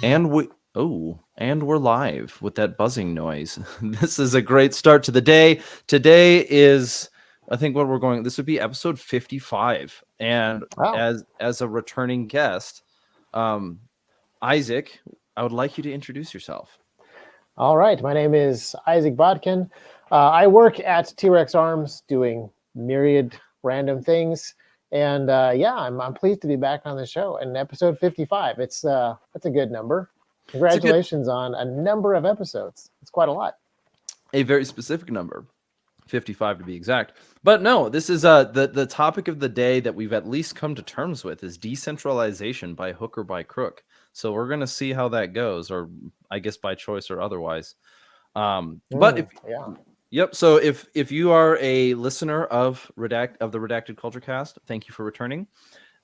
And we're live with that buzzing noise. This is a great start to the day. Today is, I think, what we're going. This would be episode 55, and Wow. as a returning guest, um, Isaac, I would like you to introduce yourself. All right. My name is Isaac Botkin. I work at T.Rex Arms doing myriad random things. And yeah, I'm pleased to be back on the show. And episode 55, that's a good number. It's a good, Congratulations on a number of episodes. It's quite a lot. a very specific number. 55 to be exact. But no, this is the topic of the day that we've at least come to terms with is decentralization by hook or by crook. So we're going to see how that goes, or I guess by choice or otherwise. But if Yeah. Yep. So if you are a listener of the Redacted Culture Cast, thank you for returning.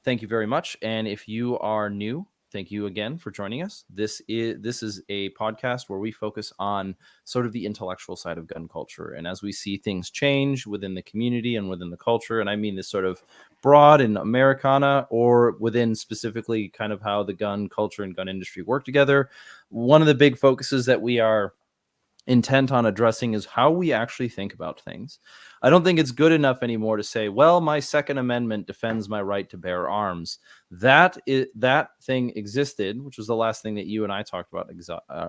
Thank you very much. And if you are new, thank you again for joining us. This is a podcast where we focus on sort of the intellectual side of gun culture. And as we see things change within the community and within the culture, and I mean this sort of broad and Americana, or within specifically kind of how the gun culture and gun industry work together, one of the big focuses that we are intent on addressing is how we actually think about things. I don't think it's good enough anymore to say, well, my Second Amendment defends my right to bear arms. That thing existed, which was the last thing that you and I talked about,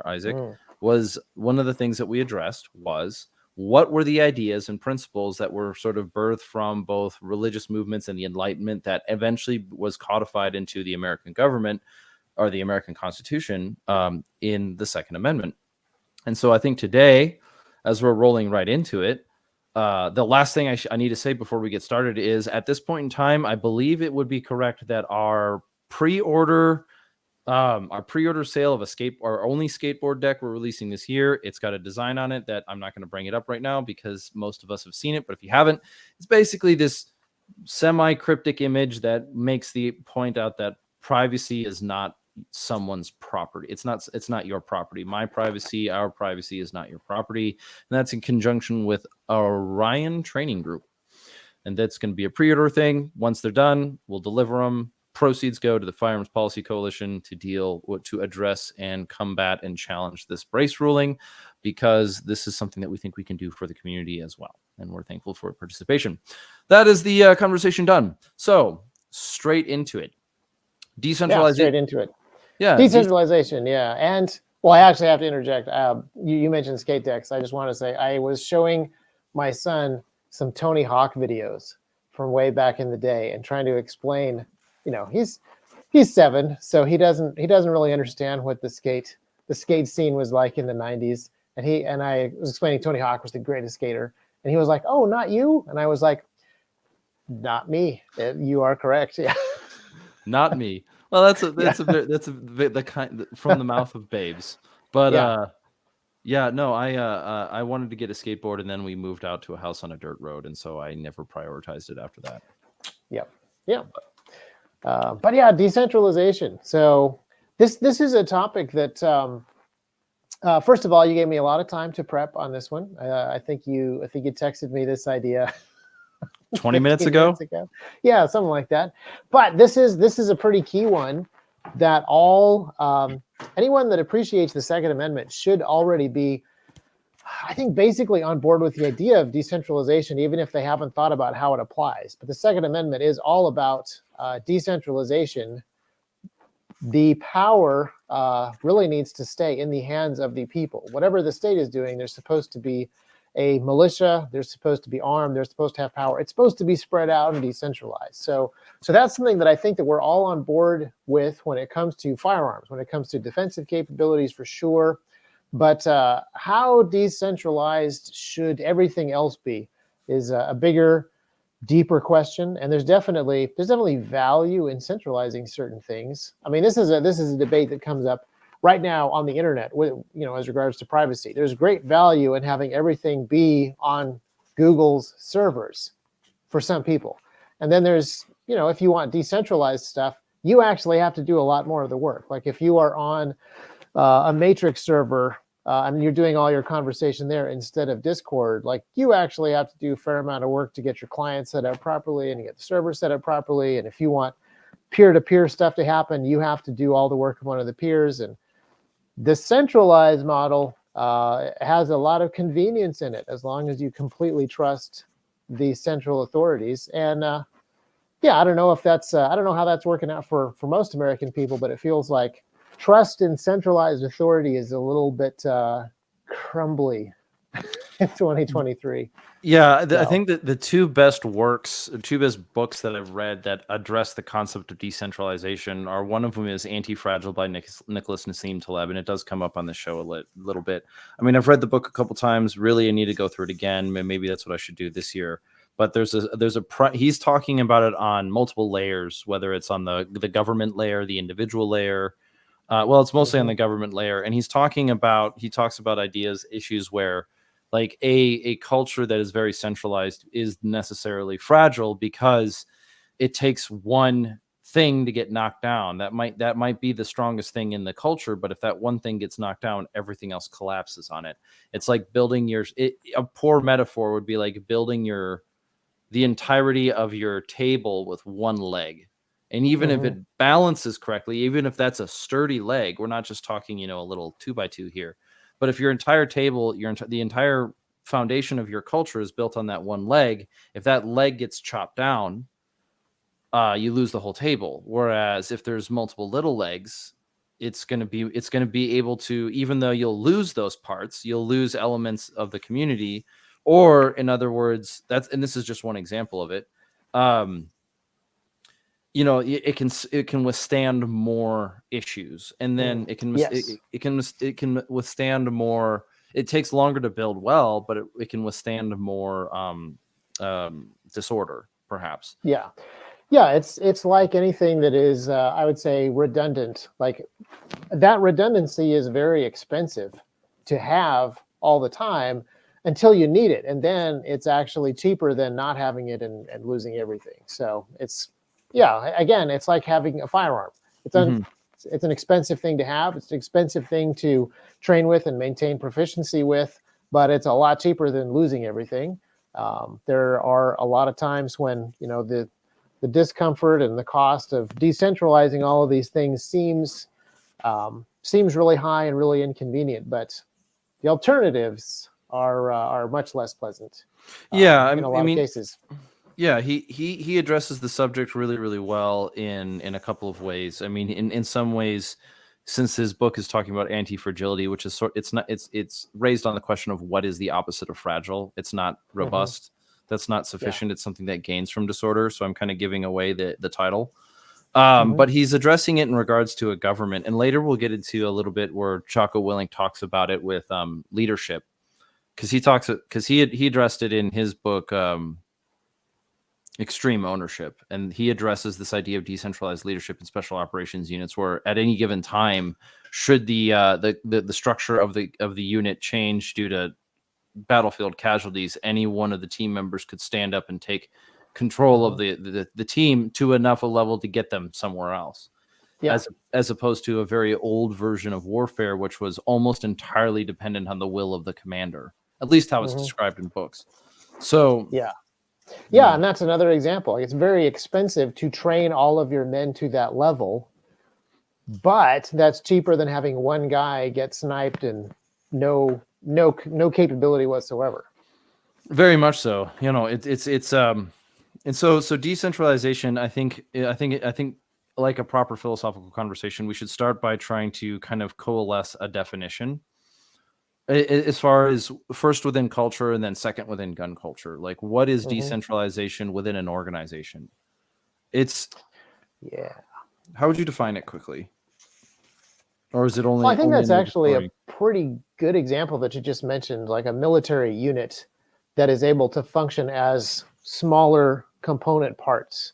Isaac, Mm. was one of the things that we addressed was what were the ideas and principles that were sort of birthed from both religious movements and the Enlightenment that eventually was codified into the American government or the American Constitution in the Second Amendment. And so I think today, as we're rolling right into it, the last thing I need to say before we get started is at this point in time, I believe it would be correct that our pre-order sale of our only skateboard deck we're releasing this year. It's got a design on it that I'm not going to bring it up right now because most of us have seen it. But if you haven't, it's basically this semi-cryptic image that makes the point out that privacy is not someone's property. It's not your property. My privacy, our privacy is not your property. And that's in conjunction with Orion Training Group. And that's going to be a pre-order thing. Once they're done, we'll deliver them. Proceeds go to the Firearms Policy Coalition to address and combat and challenge this brace ruling, because this is something that we think we can do for the community as well. And we're thankful for participation. That is the conversation done. So straight into it. Yeah, straight into it. Yeah. Decentralization, yeah. And well, I actually have to interject. You mentioned skate decks. I just want to say I was showing my son some Tony Hawk videos from way back in the day and trying to explain, he's 7, so he doesn't really understand what the skate scene was like in the 90s. And I was explaining Tony Hawk was the greatest skater, and he was like, "Oh, not you?" And I was like, "Not me. You are correct." Yeah. Not me. Well, that's the kind from the mouth of babes. But no, I wanted to get a skateboard, and then we moved out to a house on a dirt road, and so I never prioritized it after that. Yeah. But yeah, decentralization. So this is a topic that first of all, you gave me a lot of time to prep on this one. I think you texted me this idea 20 minutes ago. Yeah, something like that. But this is a pretty key one that all anyone that appreciates the Second Amendment should already be, I think, basically on board with the idea of decentralization, even if they haven't thought about how it applies. But the Second Amendment is all about decentralization. The power really needs to stay in the hands of the people. Whatever the state is doing, there's supposed to be a militia, they're supposed to be armed, they're supposed to have power. It's supposed to be spread out and decentralized. So that's something that I think that we're all on board with when it comes to firearms, when it comes to defensive capabilities, for sure. But how decentralized should everything else be is a bigger, deeper question. And there's definitely value in centralizing certain things. I mean, this is a debate that comes up right now on the internet, as regards to privacy. There's great value in having everything be on Google's servers for some people. And then there's, if you want decentralized stuff, you actually have to do a lot more of the work. Like if you are on a Matrix server and you're doing all your conversation there instead of Discord, like you actually have to do a fair amount of work to get your client set up properly and to get the server set up properly. And if you want peer-to-peer stuff to happen, you have to do all the work of one of the peers. And The centralized model has a lot of convenience in it, as long as you completely trust the central authorities. And yeah, I don't know if that's I don't know how that's working out for most American people, but it feels like trust in centralized authority is a little bit crumbly in 2023. Yeah, I So think that the two best books that I've read that address the concept of decentralization are, one of them is Anti-Fragile by Nicholas Nassim Taleb, and it does come up on the show a little bit. I mean, I've read the book a couple times. Really, I need to go through it again. Maybe that's what I should do this year. But he's talking about it on multiple layers, whether it's on the government layer, the individual layer. Well, it's mostly on the government layer, and he talks about issues where, like, a culture that is very centralized is necessarily fragile because it takes one thing to get knocked down. That might be the strongest thing in the culture, but if that one thing gets knocked down, everything else collapses on it. It's like building a poor metaphor would be like building the entirety of your table with one leg. And even if it balances correctly, even if that's a sturdy leg, we're not just talking, a little 2x2 here. But if your entire table, the entire foundation of your culture is built on that one leg, if that leg gets chopped down, you lose the whole table. Whereas if there's multiple little legs, it's going to be able to, even though you'll lose those parts, you'll lose elements of the community. Or in other words, and this is just one example of it. It can withstand more issues, and then it can withstand more. It takes longer to build well, but it can withstand more disorder, perhaps. Yeah, it's like anything that is, I would say, redundant. Like, that redundancy is very expensive to have all the time until you need it, and then it's actually cheaper than not having it and losing everything. So again, it's like having a firearm. It's an expensive thing to have. It's an expensive thing to train with and maintain proficiency with, but it's a lot cheaper than losing everything. There are a lot of times when the discomfort and the cost of decentralizing all of these things seems really high and really inconvenient, but the alternatives are much less pleasant. In a lot of cases. Yeah, he addresses the subject really, really well in a couple of ways. I mean, in some ways, since his book is talking about anti-fragility, which is it's raised on the question of what is the opposite of fragile. It's not robust. That's not sufficient. Yeah. It's something that gains from disorder. So I'm kind of giving away the title. But he's addressing it in regards to a government, and later we'll get into a little bit where Jocko Willink talks about it with leadership, because he addressed it in his book. Extreme ownership, and he addresses this idea of decentralized leadership in special operations units, where at any given time, should the structure of the unit change due to battlefield casualties, any one of the team members could stand up and take control of the team to enough a level to get them somewhere else. Yeah. As opposed to a very old version of warfare, which was almost entirely dependent on the will of the commander, at least how it's described in books. So yeah, and that's another example. It's very expensive to train all of your men to that level, but that's cheaper than having one guy get sniped and no capability whatsoever. Very much so. And so decentralization, I think like a proper philosophical conversation, we should start by trying to kind of coalesce a definition, as far as first within culture and then second within gun culture. Like, what is decentralization within an organization? How would you define it quickly? Or is it only? Well, I think that's actually a pretty good example that you just mentioned, like a military unit that is able to function as smaller component parts.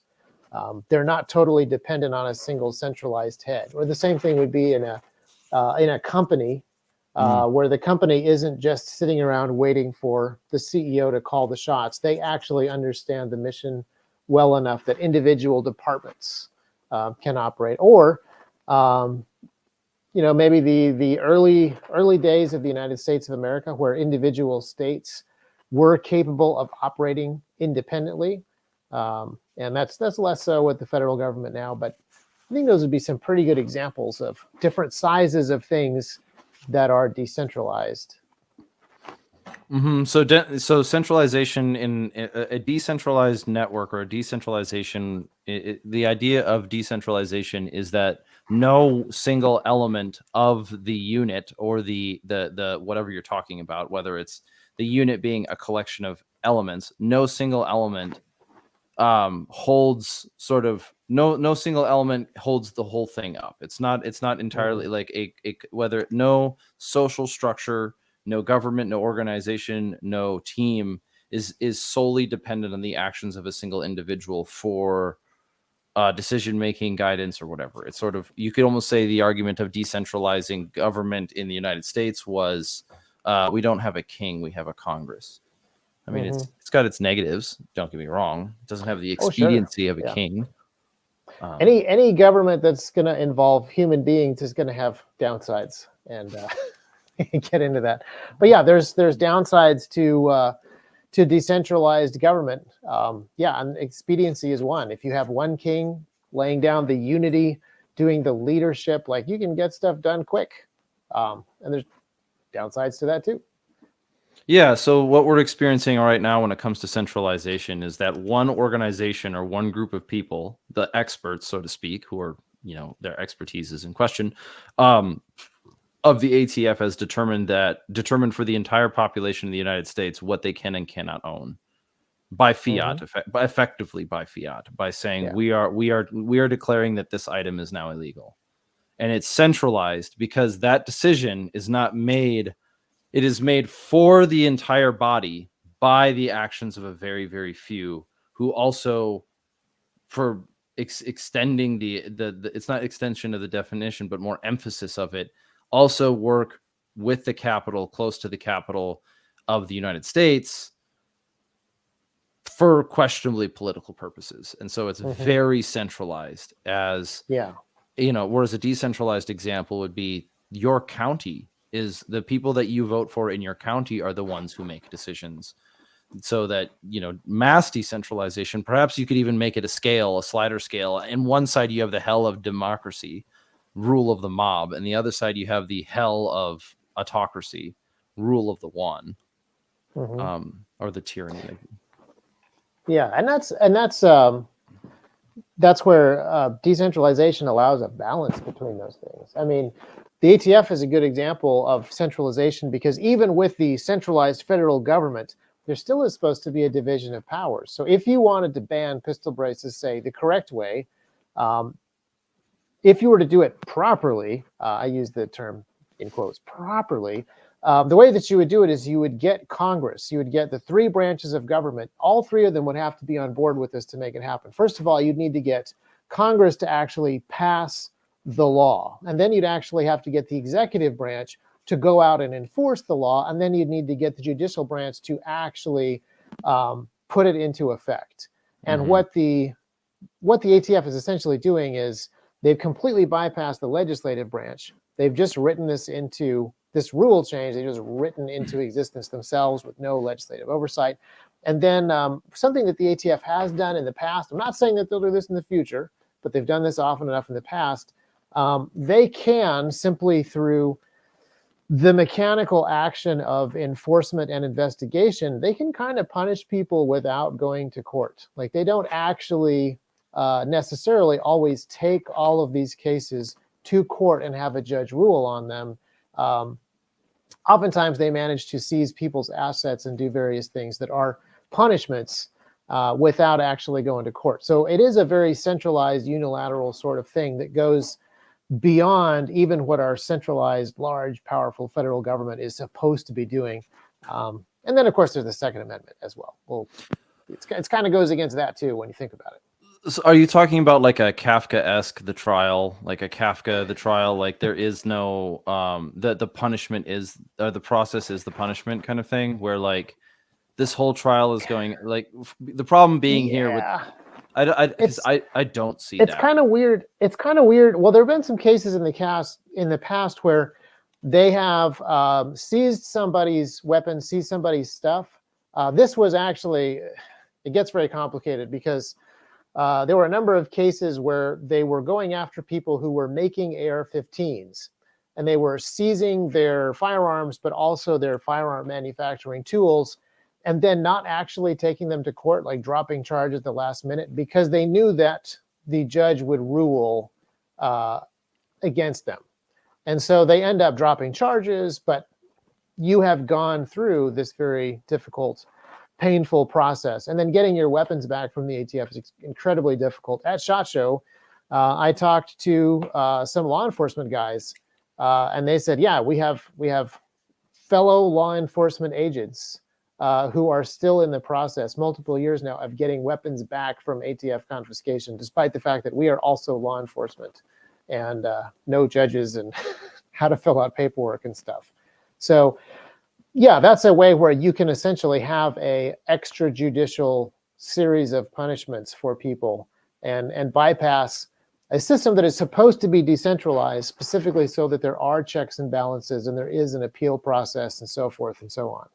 They're not totally dependent on a single centralized head. Or the same thing would be in a company. Where the company isn't just sitting around waiting for the CEO to call the shots. They actually understand the mission well enough that individual departments can operate. Or, maybe the early days of the United States of America, where individual states were capable of operating independently. And that's less so with the federal government now. But I think those would be some pretty good examples of different sizes of things that are decentralized. So centralization in a decentralized network or a decentralization, the idea of decentralization is that no single element of the unit or the whatever you're talking about, whether it's the unit being a collection of elements, no single element holds sort of no single element holds the whole thing up. It's not entirely like a whether no social structure, no government, no organization, no team is solely dependent on the actions of a single individual for decision making, guidance, or whatever. It's sort of, you could almost say the argument of decentralizing government in the United States was we don't have a king, we have a Congress. I mean, it's got its negatives. Don't get me wrong. It doesn't have the expediency of a king. Any government that's going to involve human beings is going to have downsides, and get into that. But yeah, there's downsides to decentralized government. And expediency is one. If you have one king laying down the unity, doing the leadership, like, you can get stuff done quick. And there's downsides to that too. Yeah, so what we're experiencing right now when it comes to centralization is that one organization or one group of people, the experts, so to speak, who are, their expertise is in question, of the ATF has determined for the entire population of the United States what they can and cannot own by fiat, effectively by fiat, by saying we are declaring that this item is now illegal. And it's centralized because that decision is not made. It is made for the entire body by the actions of a very, very few who also, for extending the it's not extension of the definition, but more emphasis of it, also work with the capital, close to the capital of the United States, for questionably political purposes. And so it's very centralized, as whereas a decentralized example would be your county is the people that you vote for in your county are the ones who make decisions. So that, mass decentralization, perhaps you could even make it a slider scale. In one side, you have the hell of democracy, rule of the mob. And the other side, you have the hell of autocracy, rule of the one, or the tyranny. Yeah. And that's where decentralization allows a balance between those things. I mean, the ATF is a good example of centralization, because even with the centralized federal government, there still is supposed to be a division of powers. So if you wanted to ban pistol braces, say, the correct way, if you were to do it properly, I use the term in quotes, properly, the way that you would do it is you would get Congress, you would get the three branches of government. All three of them would have to be on board with this to make it happen. First of all, you'd need to get Congress to actually pass the law. And then you'd actually have to get the executive branch to go out and enforce the law. And then you'd need to get the judicial branch to actually put it into effect. And what the ATF is essentially doing is they've completely bypassed the legislative branch. They've just written this into this rule change. They've just written into existence themselves with no legislative oversight. And then something that the ATF has done in the past, I'm not saying that they'll do this in the future, but they've done this often enough in the past. They can, simply through the mechanical action of enforcement and investigation, they can kind of punish people without going to court. Like, they don't actually necessarily always take all of these cases to court and have a judge rule on them. Oftentimes they manage to seize people's assets and do various things that are punishments without actually going to court. So it is a very centralized, unilateral sort of thing that goes beyond even what our centralized, large, powerful federal government is supposed to be doing. And then, of course, there's the Second Amendment as well. Well, it's kind of goes against that too when you think about it. So are you talking about like a Kafka-esque the trial, like a Kafka the trial? Like, there is no the punishment is, or the process is the punishment kind of thing, where like this whole trial is going, like, the problem being here with I don't see it's that. kind of weird. It's kind of weird. Well, there have been some cases in the past where they have seized somebody's weapons, seized somebody's stuff. This was actually, it gets very complicated because there were a number of cases where they were going after people who were making AR-15s. and they were seizing their firearms, but also their firearm manufacturing tools, and then not actually taking them to court, like dropping charges at the last minute, because they knew that the judge would rule against them. And so they end up dropping charges, but you have gone through this very difficult, painful process. And then getting your weapons back from the ATF is incredibly difficult. At SHOT Show, I talked to some law enforcement guys, and they said, yeah, we have fellow law enforcement agents who are still in the process, multiple years now, of getting weapons back from ATF confiscation, despite the fact that we are also law enforcement and know judges and how to fill out paperwork and stuff. So yeah, that's a way where you can essentially have a extrajudicial series of punishments for people and bypass a system that is supposed to be decentralized, specifically so that there are checks and balances and there is an appeal process and so forth and so on.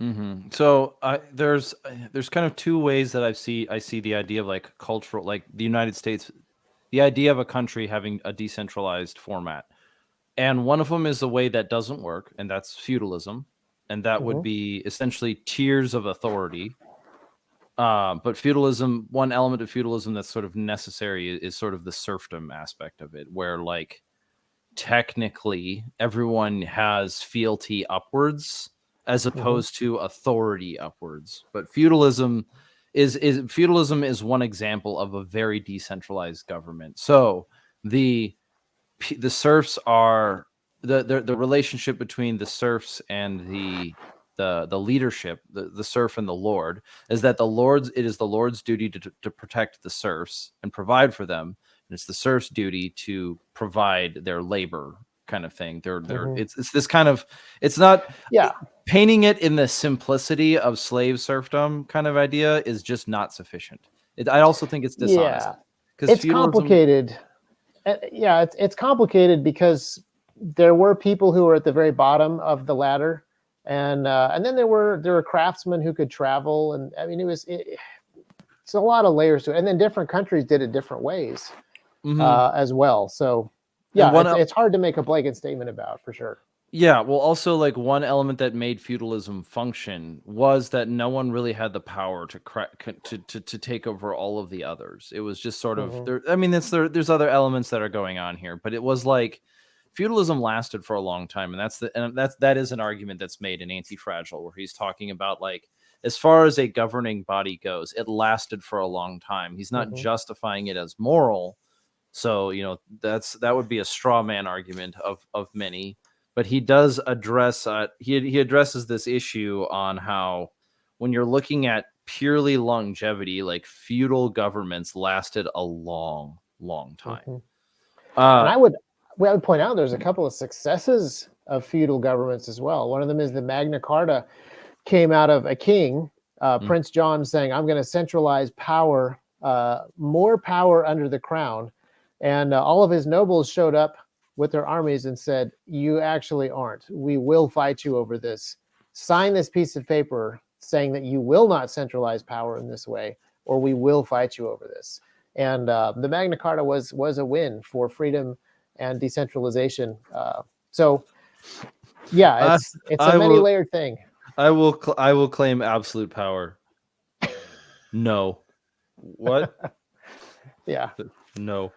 Mm-hmm. So there's kind of two ways that I see the idea of like cultural, like the United States, the idea of a country having a decentralized format. And one of them is the way that doesn't work, and that's feudalism. And that would be essentially tiers of authority. But feudalism, one element of feudalism that's sort of necessary is sort of the serfdom aspect of it, where like technically everyone has fealty upwards as opposed to authority upwards. But feudalism is one example of a very decentralized government. So the serfs are the relationship between the serfs and the leadership, the serf and the lord, is that it is the lord's duty to protect the serfs and provide for them, and it's the serfs' duty to provide their labor, kind of thing. It's this kind of, it's not, painting it in the simplicity of slave serfdom kind of idea is just not sufficient. I also think it's dishonest. Because it's complicated. Yeah, it's complicated because there were people who were at the very bottom of the ladder, and then there were craftsmen who could travel, and I mean it's a lot of layers to it. And then different countries did it different ways as well. So yeah, it's hard to make a blanket statement about, for sure. Yeah, well, also like one element that made feudalism function was that no one really had the power to take over all of the others. It was just sort of there. I mean, there's other elements that are going on here, but it was like feudalism lasted for a long time, and that is an argument that's made in Anti-Fragile, where he's talking about like, as far as a governing body goes, it lasted for a long time. He's not justifying it as moral, so that would be a straw man argument of many. But he does address he addresses this issue on how, when you're looking at purely longevity, like feudal governments lasted a long time. And I would point out there's a couple of successes of feudal governments as well. One of them is the Magna Carta came out of a king, Prince John, saying, I'm going to centralize power, more power under the crown. And all of his nobles showed up with their armies and said, you actually aren't. We will fight you over this. Sign this piece of paper saying that you will not centralize power in this way, or we will fight you over this. And the Magna Carta was a win for freedom and decentralization. So yeah, it's a many-layered thing. I will claim absolute power. No. What? Yeah. No.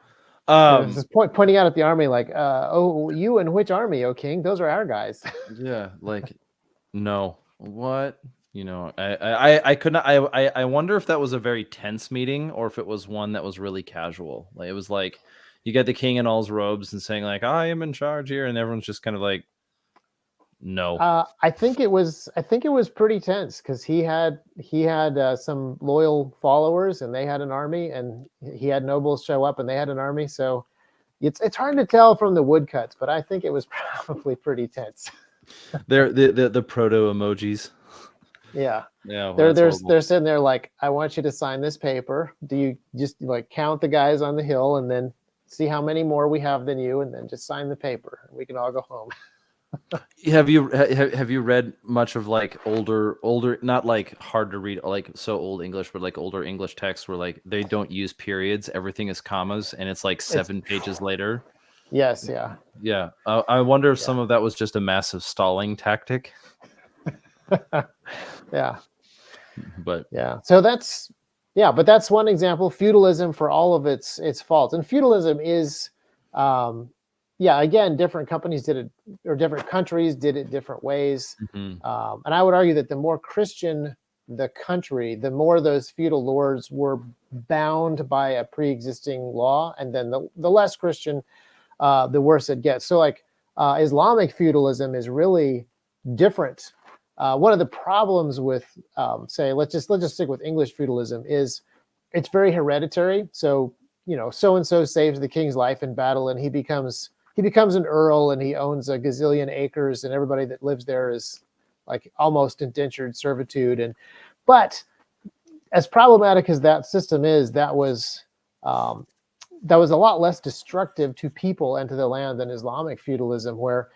Just pointing out at the army, like, oh, you and which army, oh king? Those are our guys. Yeah, like, no. What? I could not. I wonder if that was a very tense meeting, or if it was one that was really casual. Like, it was like, you get the king in all his robes and saying like, I am in charge here, and everyone's just kind of like, no. I think it was pretty tense, because he had some loyal followers, and they had an army, and he had nobles show up, and they had an army. So it's hard to tell from the woodcuts, but I think it was probably pretty tense. They're the proto emojis. Yeah. Yeah. Well, they're sitting there like, I want you to sign this paper. Do you just like count the guys on the hill and then see how many more we have than you, and then just sign the paper. We can all go home. Have you read much of like older, not like hard to read, like so old English, but like older English texts where like they don't use periods, everything is commas, and it's like 7 pages later? Yes, yeah. Yeah. I wonder if Yeah. some of that was just a massive stalling tactic. Yeah. But Yeah. So that's, yeah, but that's one example. Feudalism, for all of its faults, and feudalism is, um, yeah, again, different companies did it, or different countries did it different ways. mhm. And I would argue that the more Christian the country, the more those feudal lords were bound by a pre-existing law, and then the less Christian, the worse it gets. So like Islamic feudalism is really different. One of the problems with, say, let's just stick with English feudalism, is it's very hereditary. So so and so saves the king's life in battle, and he becomes an earl, and he owns a gazillion acres, and everybody that lives there is like almost indentured servitude. But as problematic as that system is, um, that was a lot less destructive to people and to the land than Islamic feudalism, where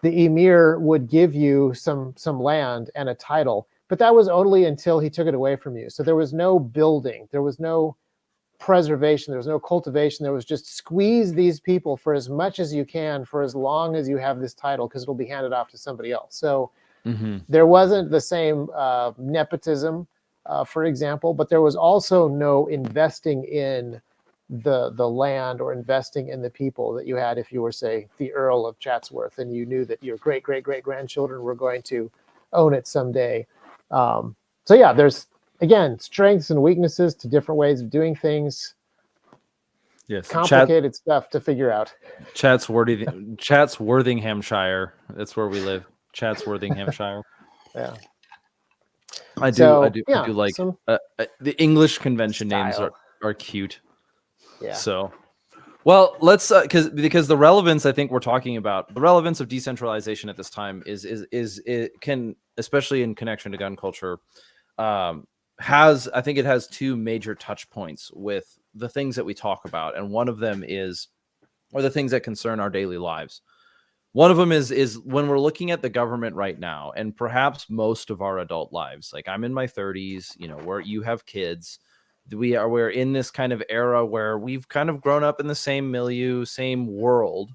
the emir would give you some land and a title, but that was only until he took it away from you. So there was no building, there was no preservation, there was no cultivation. There was just squeeze these people for as much as you can for as long as you have this title, because it'll be handed off to somebody else. So there wasn't the same nepotism, for example, but there was also no investing in the land or investing in the people that you had if you were, say, the Earl of Chatsworth, and you knew that your great great great grandchildren were going to own it someday. So yeah, there's, again, strengths and weaknesses to different ways of doing things. Yes. Complicated stuff to figure out. Chatsworthinghamshire. That's where we live. Chatsworthinghamshire. Yeah. I So do yeah, like some the English convention names style. are cute. Yeah. So, well, let's because the relevance, I think we're talking about the relevance of decentralization at this time is it can, especially in connection to gun culture, I think it has two major touch points with the things that we talk about, and one of them is, or the things that concern our daily lives. One of them is when we're looking at the government right now, and perhaps most of our adult lives. Like, I'm in my 30s, where you have kids. We're in this kind of era where we've kind of grown up in the same milieu, same world,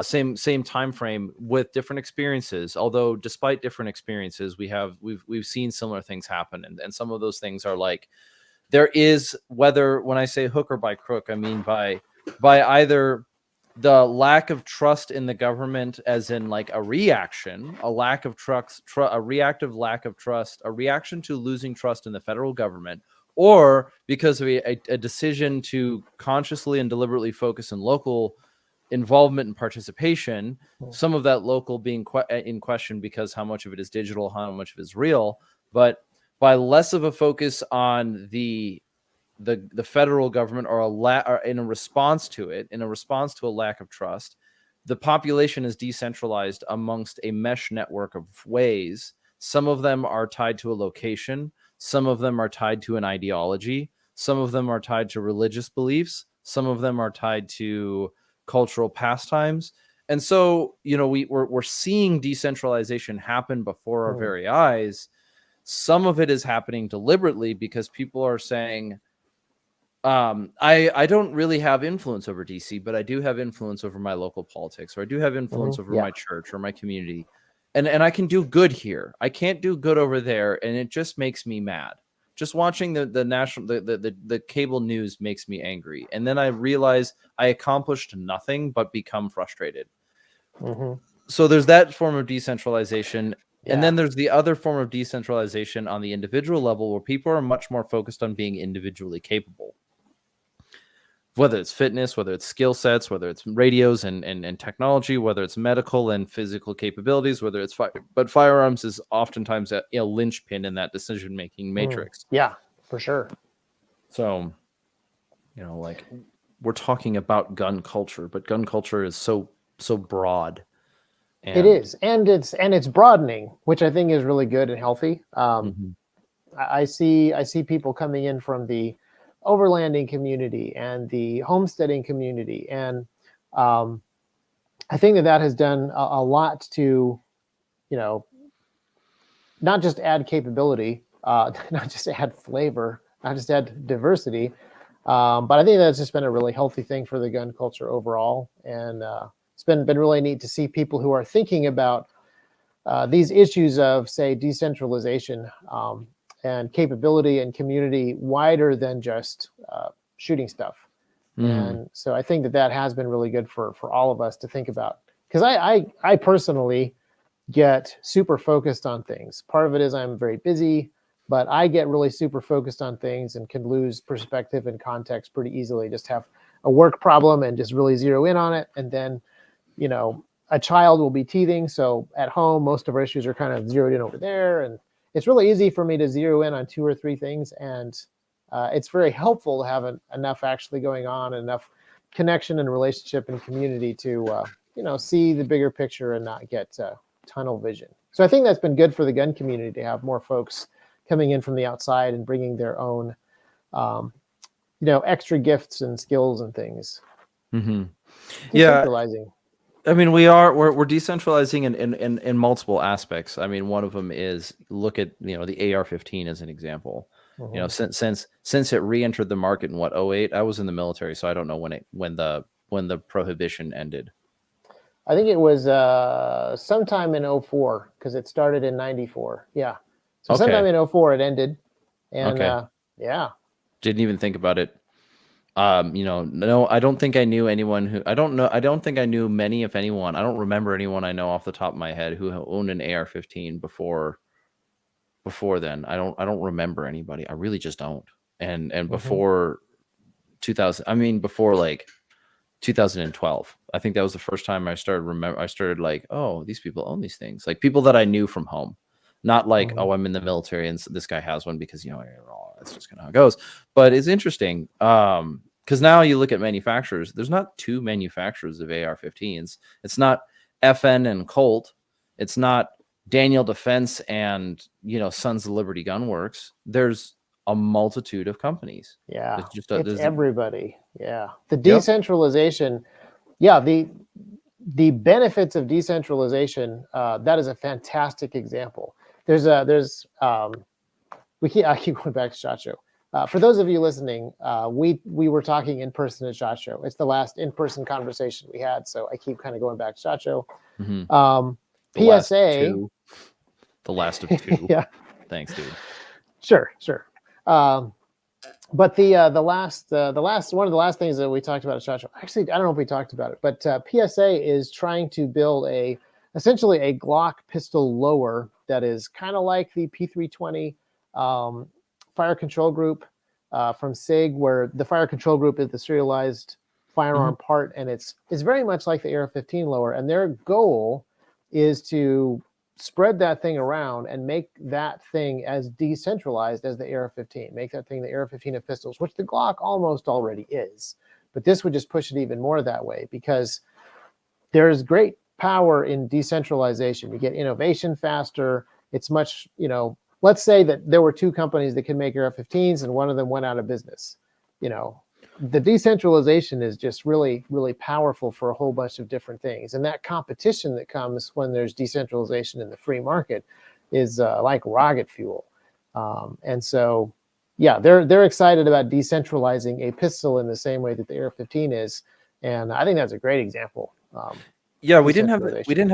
same time frame, with different experiences. Although, despite different experiences, we've seen similar things happen, and some of those things are like, there is, whether, when I say hook or by crook, I mean by either the lack of trust in the government, as in like a reaction, a lack of trust, a reactive lack of trust, a reaction to losing trust in the federal government, or because of a decision to consciously and deliberately focus on local involvement and participation. Some of that local being in question because how much of it is digital, how much of it is real, but by less of a focus on the federal government, or or in a response to it, in a response to a lack of trust, the population is decentralized amongst a mesh network of ways. Some of them are tied to a location, some of them are tied to an ideology, some of them are tied to religious beliefs, some of them are tied to cultural pastimes. And so, we're seeing decentralization happen before our very eyes. Some of it is happening deliberately because people are saying, I don't really have influence over DC, but I do have influence over my local politics, or I do have influence over Yeah. my church or my community, and I can do good here. I can't do good over there, and it just makes me mad. Just watching the national the cable news makes me angry, and then I realize I accomplished nothing but become frustrated. So there's that form of decentralization. And then there's the other form of decentralization on the individual level, where people are much more focused on being individually capable, whether it's fitness, whether it's skill sets, whether it's radios and technology, whether it's medical and physical capabilities, whether it's but firearms is oftentimes a linchpin in that decision-making matrix. Yeah, for sure. So, like, we're talking about gun culture, but gun culture is so broad. It is, and it's broadening, which I think is really good and healthy. Mhm. I see people coming in from the overlanding community and the homesteading community, and I think that has done a lot to, not just add capability, not just add flavor, not just add diversity, But I think that's just been a really healthy thing for the gun culture overall, and it's been really neat to see people who are thinking about these issues of, say, decentralization and capability and community wider than just shooting stuff. Mm-hmm. And so I think that that has been really good for all of us to think about. Because I personally get super focused on things. Part of it is I'm very busy, but I get really super focused on things and can lose perspective and context pretty easily. Just have a work problem and just really zero in on it. And then, you know, a child will be teething. So at home, most of our issues are kind of zeroed in over there. And it's really easy for me to zero in on 2 or 3 things. And it's very helpful to have enough actually going on, enough connection and relationship and community to, you know, see the bigger picture and not get tunnel vision. So I think that's been good for the gun community to have more folks coming in from the outside and bringing their own, you know, extra gifts and skills and things. Mm-hmm. Yeah, Decentralizing. I mean, we're decentralizing in multiple aspects. I mean, one of them is look at the AR-15 as an example. Mm-hmm. Since it re-entered the market in what, 08? I was in the military, so I don't know when the prohibition ended. I think it was sometime in 04 because it started in 94. Yeah. So sometime Okay. in 04 it ended. And Okay. yeah. Didn't even think about it. No, I don't think I knew anyone who I don't think I knew many, if anyone. I don't remember anyone I know off the top of my head who owned an AR-15 before then. I don't remember anybody. I really just don't. And Mm-hmm. before 2000, I mean before like 2012. I think that was the first time I started like, oh, these people own these things. Like people that I knew from home. Not like, Mm-hmm. oh, I'm in the military and this guy has one because that's just kind of how it goes. But it's interesting. Because now you look at manufacturers, there's not 2 manufacturers of AR-15s. It's not FN and Colt. It's not Daniel Defense and Sons of Liberty Gunworks. There's a multitude of companies. Yeah. It's just It's everybody. Yeah. The yep. decentralization. Yeah. The benefits of decentralization. That is a fantastic example. I keep going back to SHOT Show. For those of you listening, we were talking in person at SHOT Show. It's the last in-person conversation we had, so I keep kind of going back to SHOT Show. Mm-hmm. PSA. The last of 2. Yeah. Thanks, dude. Sure. But the last one of the last things that we talked about at SHOT Show. Actually, I don't know if we talked about it, but PSA is trying to build essentially a Glock pistol lower that is kind of like the P320 fire control group from SIG, where the fire control group is the serialized firearm part, and it's very much like the AR-15 lower. And their goal is to spread that thing around and make that thing as decentralized as the AR-15. Make that thing the AR-15 of pistols, which the Glock almost already is. But this would just push it even more that way because there's great power in decentralization. You get innovation faster. It's much, let's say that there were 2 companies that could make AR-15s and one of them went out of business. The decentralization is just really, really powerful for a whole bunch of different things. And that competition that comes when there's decentralization in the free market is like rocket fuel. And so, yeah, they're excited about decentralizing a pistol in the same way that the AR-15 is. And I think that's a great example. Yeah, we didn't have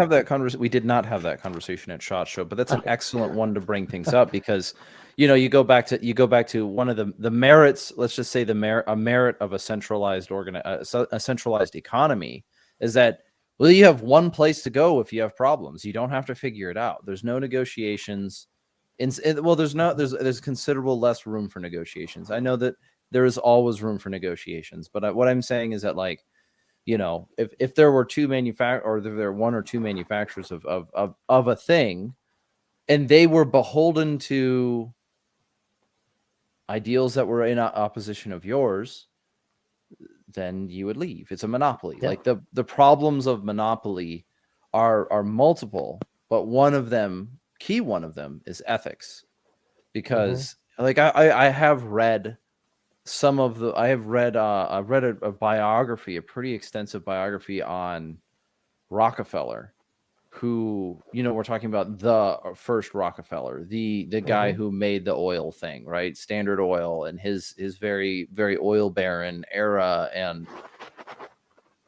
that conversation. We did not have that conversation at SHOT Show, but that's an excellent one to bring things up because, you go back to one of the merits. Let's just say a merit of a centralized a centralized economy is that, well, you have one place to go if you have problems. You don't have to figure it out. There's no negotiations. There's considerable less room for negotiations. I know that there is always room for negotiations, but what I'm saying is that, like, if there were 2 or there were 1 or 2 manufacturers of a thing, and they were beholden to ideals that were in opposition of yours, then you would leave. It's a monopoly. Yeah. Like the problems of monopoly are multiple, but one of them is ethics, because like I have read I read a biography, a pretty extensive biography on Rockefeller, who, we're talking about the first Rockefeller, the guy who made the oil thing, right? Standard Oil, and his very, very oil baron era. And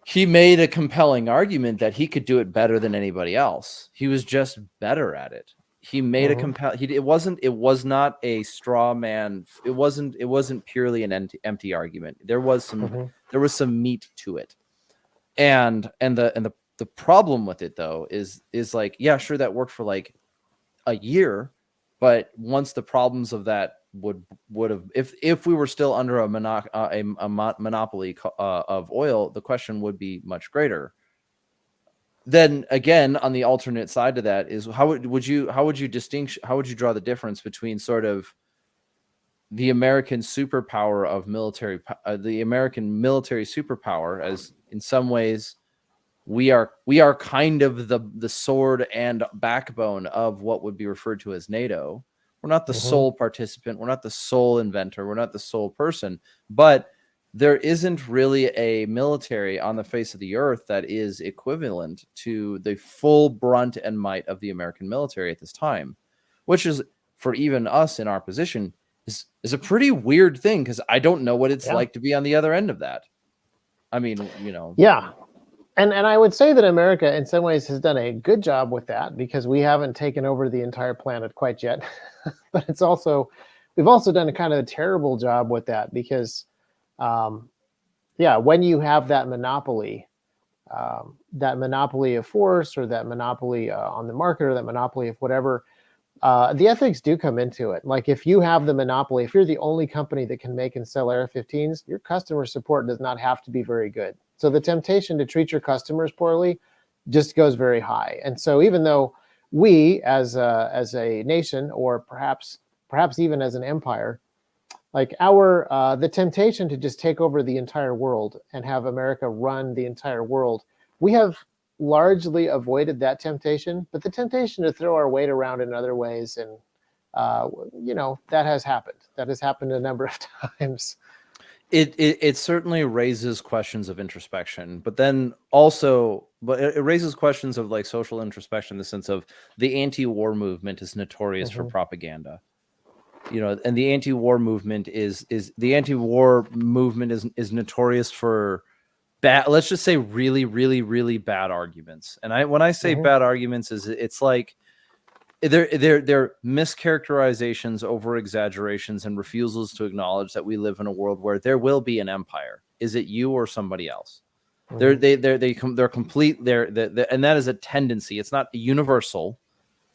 he made a compelling argument that he could do it better than anybody else. He was just better at it. He made it was not a straw man. It wasn't purely an empty argument. There was some meat to it. And the problem with it, though, is like, yeah, sure, that worked for like a year, but once the problems of that would have, if we were still under a monopoly of oil, the question would be much greater. Then again, on the alternate side to that is, how would you draw the difference between sort of the American superpower of the American military superpower, as in some ways we are kind of the sword and backbone of what would be referred to as NATO. We're not the sole participant. We're not the sole inventor. We're not the sole person. But there isn't really a military on the face of the earth that is equivalent to the full brunt and might of the American military at this time, which is, for even us in our position, is a pretty weird thing, because I don't know what it's like to be on the other end of that. I mean, Yeah. And I would say that America, in some ways, has done a good job with that, because we haven't taken over the entire planet quite yet. But we've also done a kind of a terrible job with that, because, when you have that monopoly of force, or that monopoly on the market, or that monopoly of whatever, the ethics do come into it. Like, if you have the monopoly, if you're the only company that can make and sell AR-15s, your customer support does not have to be very good. So the temptation to treat your customers poorly just goes very high. And so even though we, as a nation, or perhaps even as an empire, like the temptation to just take over the entire world and have America run the entire world, we have largely avoided that temptation. But the temptation to throw our weight around in other ways, and that has happened. That has happened a number of times. It certainly raises questions of introspection, but then also, it raises questions of like social introspection, in the sense of the anti-war movement is notorious for propaganda, and the anti-war movement is notorious for bad, let's just say really, really, really bad arguments. And when I say bad arguments, it's like they're mischaracterizations, over exaggerations, and refusals to acknowledge that we live in a world where there will be an empire. Is it you or somebody else? They're complete. And that is a tendency. It's not universal,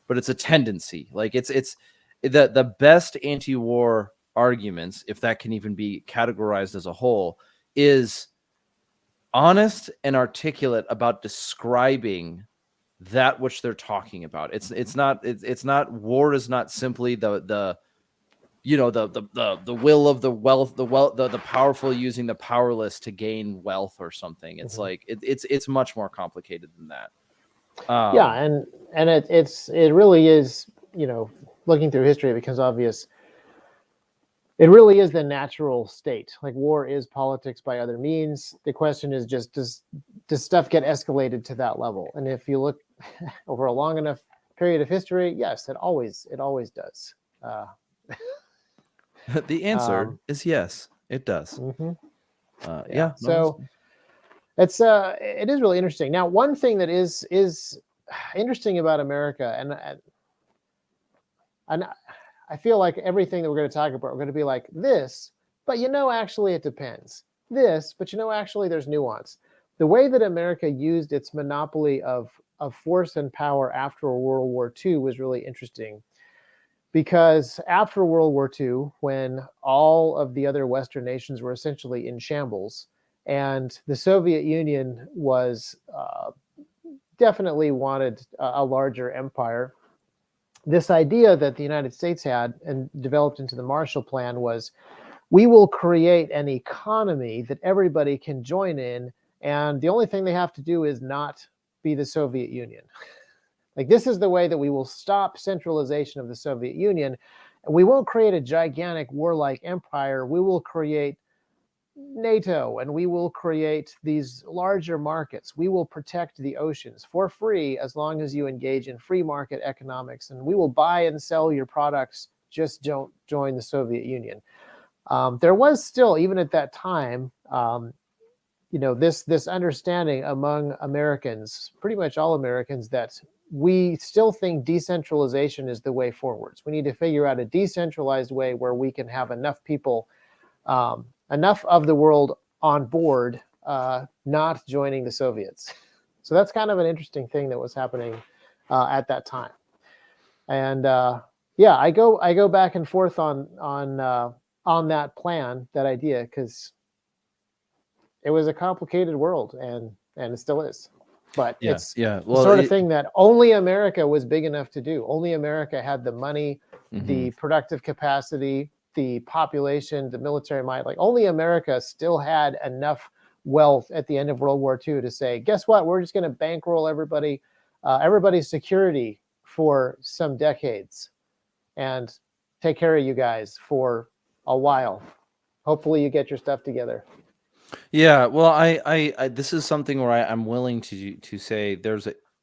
but it's a tendency. Like, it's the best anti-war arguments, if that can even be categorized as a whole, is honest and articulate about describing that which they're talking about. It's not war is not simply the will of the powerful using the powerless to gain wealth or something. It's like it's much more complicated than that. And it really is, looking through history, it becomes obvious. It really is the natural state. Like, war is politics by other means. The question is just, does stuff get escalated to that level? And if you look over a long enough period of history, yes, it always does. The answer is yes, it does. So it is really interesting. Now, one thing that is interesting about America, and I feel like everything that we're going to talk about, we're going to be like this, but actually it depends. This, but actually there's nuance. The way that America used its monopoly of force and power after World War II was really interesting, because after World War II, when all of the other Western nations were essentially in shambles, and the Soviet Union was definitely wanted a larger empire, this idea that the United States had and developed into the Marshall Plan was, we will create an economy that everybody can join in, and the only thing they have to do is not be the Soviet Union. Like, this is the way that we will stop centralization of the Soviet Union. And we won't create a gigantic warlike empire. We will create NATO, and we will create these larger markets. We will protect the oceans for free as long as you engage in free market economics, and we will buy and sell your products. Just don't join the Soviet Union. There was still, even at that time, this understanding among Americans, pretty much all Americans, that we still think decentralization is the way forwards. We need to figure out a decentralized way where we can have enough people, enough of the world on board, not joining the Soviets. So that's kind of an interesting thing that was happening at that time. And yeah, I go back and forth on that plan, that idea, because it was a complicated world, and it still is. But it's Well, the sort of thing that only America was big enough to do. Only America had the money, the productive capacity, the population, the military might. Like, only America still had enough wealth at the end of World War II to say, guess what? We're just going to bankroll everybody's security for some decades, and take care of you guys for a while. Hopefully you get your stuff together. Yeah, well, I this is something where I'm willing to say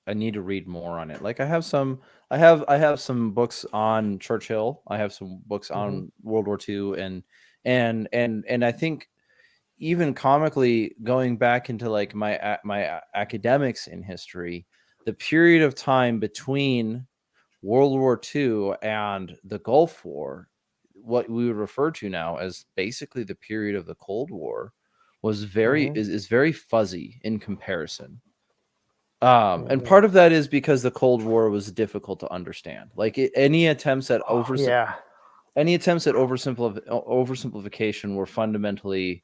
I need to read more on it. Like, I have some books on Churchill. I have some books on World War II, and I think, even comically, going back into like my academics in history, the period of time between World War II and the Gulf War, what we would refer to now as basically the period of the Cold War, was is very fuzzy in comparison. And part of that is because the Cold War was difficult to understand. Like, any attempts at oversimplification were fundamentally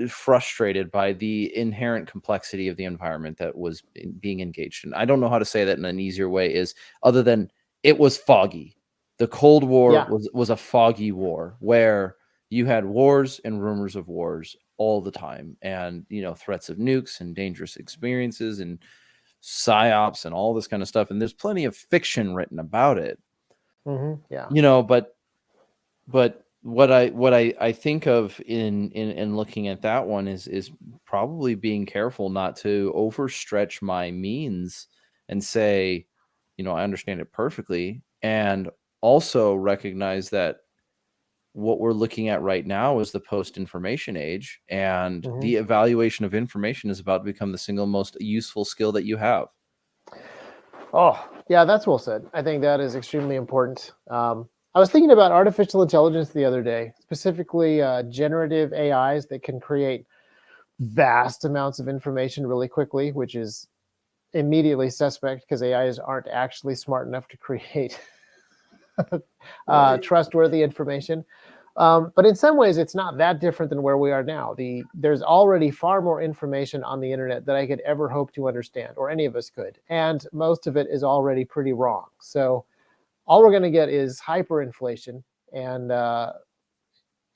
frustrated by the inherent complexity of the environment that was being engaged in. I don't know how to say that in an easier way, is other than it was foggy. The Cold War was a foggy war where you had wars and rumors of wars all the time, and threats of nukes and dangerous experiences and psyops and all this kind of stuff. And there's plenty of fiction written about it. But what I think of in looking at that one is probably being careful not to overstretch my means and say, I understand it perfectly, and also recognize that what we're looking at right now is the post-information age, and the evaluation of information is about to become the single most useful skill that you have. Oh, yeah, that's well said. I think that is extremely important. I was thinking about artificial intelligence the other day, specifically generative AIs that can create vast amounts of information really quickly, which is immediately suspect because AIs aren't actually smart enough to create trustworthy information. But in some ways, it's not that different than where we are now. There's already far more information on the internet than I could ever hope to understand, or any of us could. And most of it is already pretty wrong. So all we're going to get is hyperinflation. And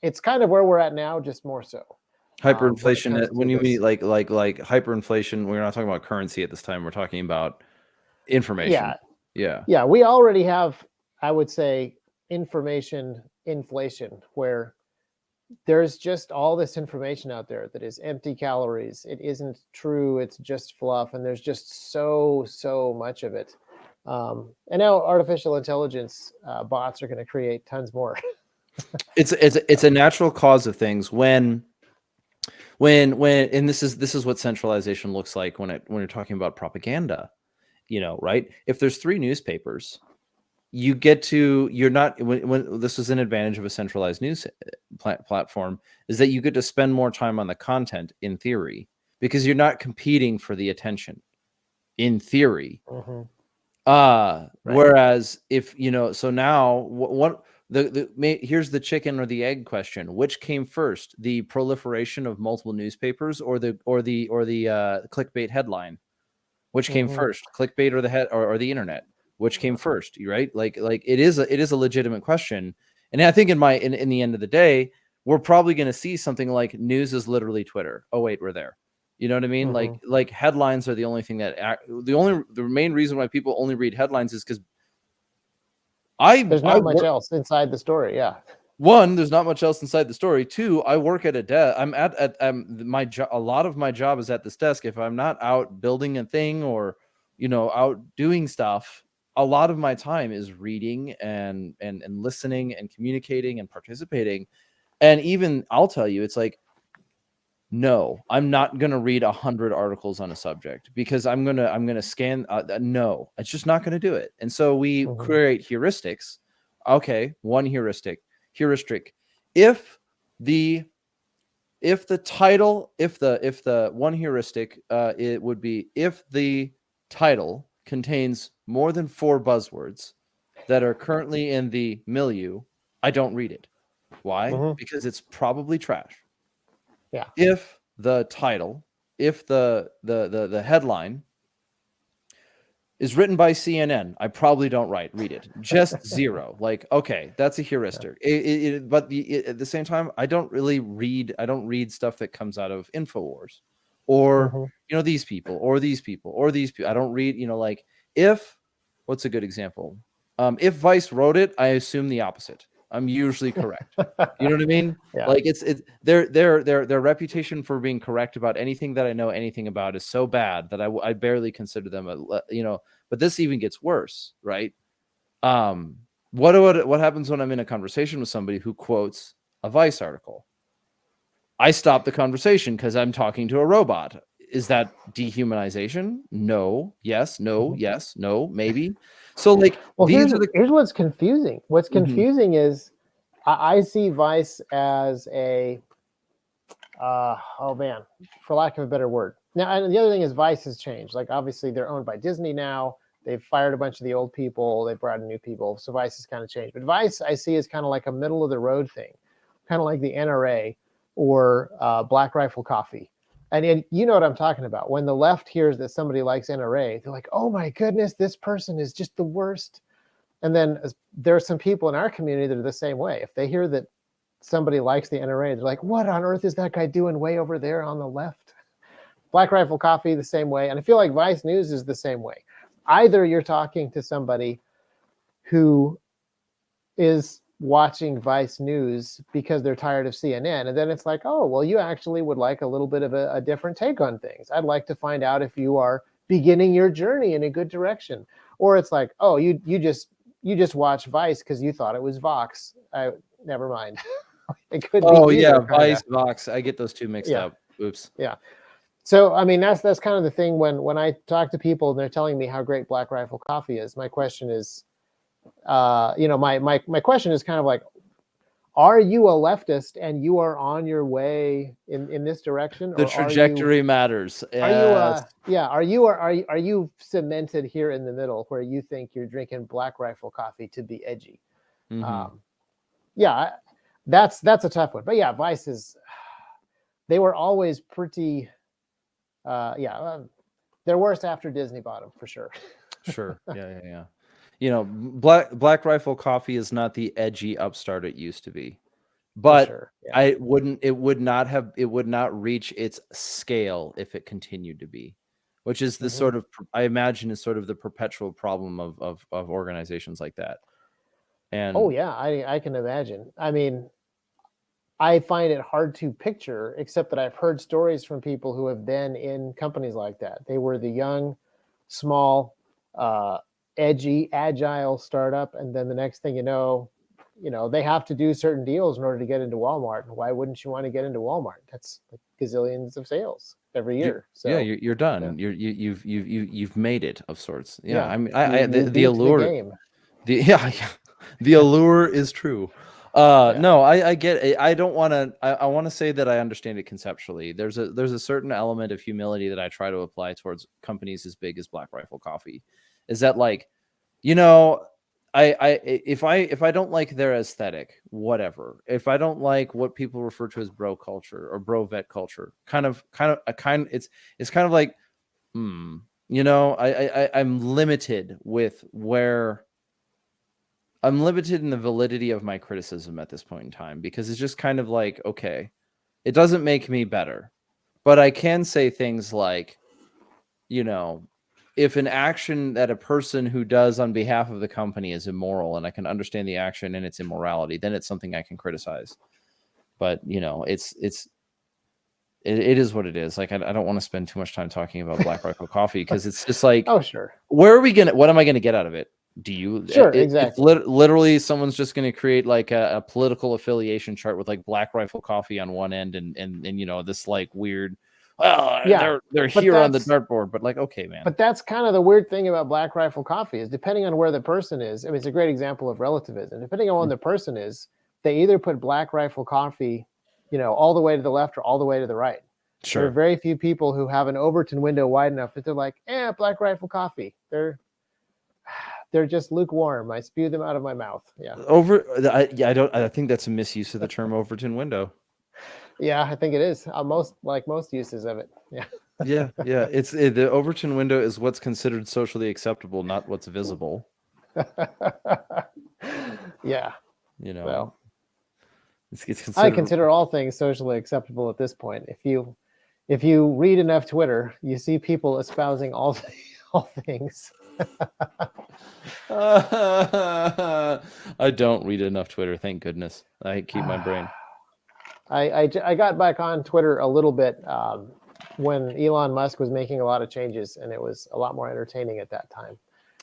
it's kind of where we're at now, just more so. Hyperinflation, when you mean like hyperinflation, we're not talking about currency at this time. We're talking about information. Yeah. We already have, I would say, information inflation, where there's just all this information out there that is empty calories. It isn't true. It's just fluff. And there's just so much of it. And now artificial intelligence bots are going to create tons more. It's a natural cause of things when and this is what centralization looks like when you're talking about propaganda, right? If there's 3 newspapers, you're not, when this is an advantage of a centralized news platform, is that you get to spend more time on the content, in theory, because you're not competing for the attention, in theory. Whereas if so now here's the chicken or the egg question: which came first, the proliferation of multiple newspapers or the clickbait headline? Which came first, clickbait or the internet? Which came first, right? Like it is a legitimate question. And I think in the end of the day, we're probably going to see something like news is literally Twitter. Oh wait, we're there. You know what I mean? Like headlines are the only thing the main reason why people only read headlines is because there's not much else inside the story. Yeah. One, there's not much else inside the story. Two, I work at a desk. I'm at my job. A lot of my job is at this desk. If I'm not out building a thing or, out doing stuff, a lot of my time is reading and listening and communicating and participating. And even I'll tell you, it's like, no, I'm not gonna read 100 articles on a subject because I'm gonna scan. No, it's just not gonna do it. And so we create heuristics. Okay, one heuristic. If the title, if the one heuristic, it would be if the title contains more than 4 buzzwords that are currently in the milieu, I don't read it. Why? Because it's probably trash. Yeah. If the title, if the headline is written by CNN, I probably don't read it. Just 0. Like, okay, that's a heuristic. But at the same time, I don't read stuff that comes out of InfoWars or these people or these people or these people. I don't read, like, what's a good example? If Vice wrote it, I assume the opposite. I'm usually correct. You know what I mean? Yeah. Like it's their reputation for being correct about anything that I know anything about is so bad that I barely consider them but this even gets worse, right? What happens when I'm in a conversation with somebody who quotes a Vice article? I stop the conversation because I'm talking to a robot. Is that dehumanization? No. Yes. No. Yes. No. Maybe. So, like, well, these here's what's confusing. What's confusing is I see Vice as a oh man, for lack of a better word. Now, and the other thing is Vice has changed. Like, obviously, they're owned by Disney now. They've fired a bunch of the old people. They brought in new people. So Vice has kind of changed. But Vice, I see, is kind of like a middle of the road thing, kind of like the NRA or Black Rifle Coffee. And you know what I'm talking about. When the left hears that somebody likes NRA, they're like, oh my goodness, this person is just the worst. And then there are some people in our community that are the same way. If they hear that somebody likes the NRA, they're like, what on earth is that guy doing way over there on the left? Black Rifle Coffee, the same way. And I feel like Vice News is the same way. Either you're talking to somebody who is watching Vice News because they're tired of CNN, and then it's like, oh, well, you actually would like a little bit of a different take on things. I'd like to find out if you are beginning your journey in a good direction. Or it's like, oh, you just watch Vice because you thought it was Vox. Never mind. It could be either, Vice, Vox. I get those two mixed up. Oops. Yeah. So I mean, that's kind of the thing when I talk to people and they're telling me how great Black Rifle Coffee is. My question is, my question is kind of like, are you a leftist and you are on your way in this direction? The trajectory matters. Are you cemented here in the middle where you think you're drinking Black Rifle Coffee to be edgy? That's a tough one. But yeah, Vice is, they were always pretty, they're worse after Disney bought them for sure. Sure. Yeah. Black Rifle Coffee is not the edgy upstart it used to be, but sure, yeah. it would not reach its scale if it continued to be, which is the sort of, I imagine, is sort of the perpetual problem of organizations like that. And oh yeah, I can imagine. I mean, I find it hard to picture, except that I've heard stories from people who have been in companies like that. They were the young, small, edgy, agile startup, and then the next thing you know, they have to do certain deals in order to get into Walmart. And why wouldn't you want to get into Walmart? That's like gazillions of sales every year. You're done. Yeah. You've made it of sorts. Yeah. I mean, the allure. The game. The allure is true. No, I get it. I don't want to. I want to say that I understand it conceptually. There's a certain element of humility that I try to apply towards companies as big as Black Rifle Coffee. Is that like, if I don't like their aesthetic, whatever. If I don't like what people refer to as bro culture or bro vet culture, it's kind of like, I'm limited with where. I'm limited in the validity of my criticism at this point in time, because it's just kind of like, okay, it doesn't make me better, but I can say things like, if an action that a person who does on behalf of the company is immoral, and I can understand the action and its immorality, then it's something I can criticize. But it is what it is. Like, I don't want to spend too much time talking about Black Rifle Coffee, because it's just like, Oh, sure. what am I gonna get out of it? Do you Sure, it's exactly. literally someone's just going to create like a political affiliation chart with like Black Rifle Coffee on one end, and this like weird, well, Yeah, they're but here on the dartboard, but like, okay, man. But that's kind of the weird thing about Black Rifle Coffee, is depending on where the person is. I mean, it's a great example of relativism. Depending on where the person is, they either put Black Rifle Coffee, all the way to the left or all the way to the right. There are Sure. very few people who have an Overton window wide enough that they're like, Black Rifle Coffee. They're just lukewarm. I spew them out of my mouth. Yeah. I think that's a misuse of the term Overton window. Yeah, I think it is. Most uses of it. Yeah. Yeah. The Overton window is what's considered socially acceptable, not what's visible. Yeah. Well, it's considered... I consider all things socially acceptable at this point. If you read enough Twitter, you see people espousing all things. I don't read enough Twitter, thank goodness. I keep my brain. I got back on Twitter a little bit when Elon Musk was making a lot of changes, and it was a lot more entertaining at that time.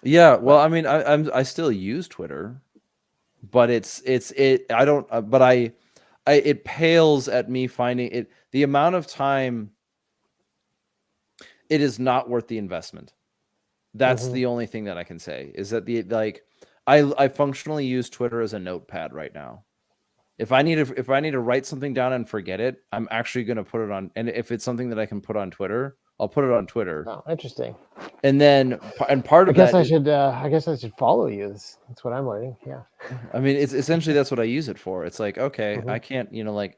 Yeah, well, I mean, I still use Twitter, but it pales at me finding it, the amount of time, it is not worth the investment. That's the only thing that I can say, is that I functionally use Twitter as a notepad right now. If I need to write something down and forget it, I'm actually going to put it on. And if it's something that I can put on Twitter, I'll put it on Twitter. Oh, interesting. And part of that, I guess I should follow you. That's what I'm learning. Yeah. I mean, it's essentially, that's what I use it for. It's like, okay, I can't, it's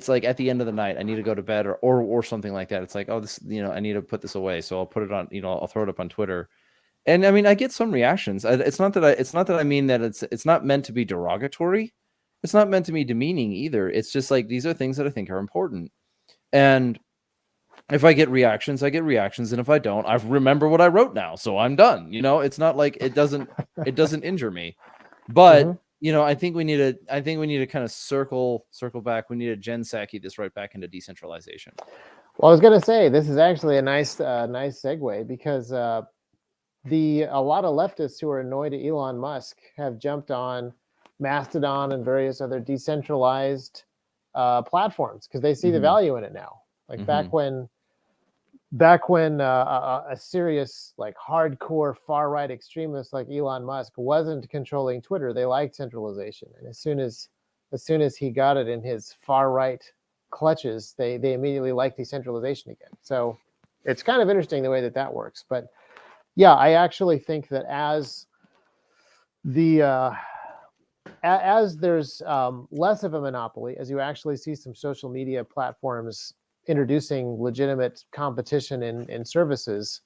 like at the end of the night, I need to go to bed or something like that. It's like, oh, this, I need to put this away. So I'll put it on, I'll throw it up on Twitter. And I mean, I get some reactions. It's not that I mean that it's not meant to be derogatory. It's not meant to be demeaning either. It's just like, these are things that I think are important. And if I get reactions, I get reactions. And if I don't, I remember what I wrote now. So I'm done. It's not like it doesn't injure me. But I think we need to kind of circle back. We need to Jen Psaki this right back into decentralization. Well, I was going to say, this is actually a nice segue, because a lot of leftists who are annoyed at Elon Musk have jumped on Mastodon and various other decentralized platforms, because they see the value in it now. Like back when a serious, like, hardcore far right extremist like Elon Musk wasn't controlling Twitter, they liked centralization. And as soon as he got it in his far right clutches, they immediately liked decentralization again. So it's kind of interesting the way that works. But yeah, I actually think that as there's less of a monopoly, as you actually see some social media platforms introducing legitimate competition in services,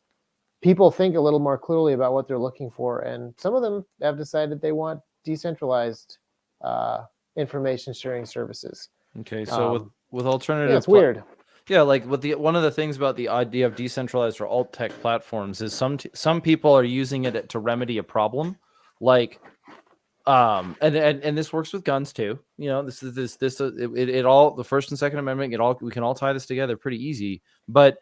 people think a little more clearly about what they're looking for, and some of them have decided they want decentralized information sharing services. Okay, so with alternative, yeah, it's weird. Yeah, like one of the things about the idea of decentralized or alt tech platforms is some people are using it to remedy a problem, like and this works with guns too. It all, the First and Second Amendment, we can all tie this together pretty easy. But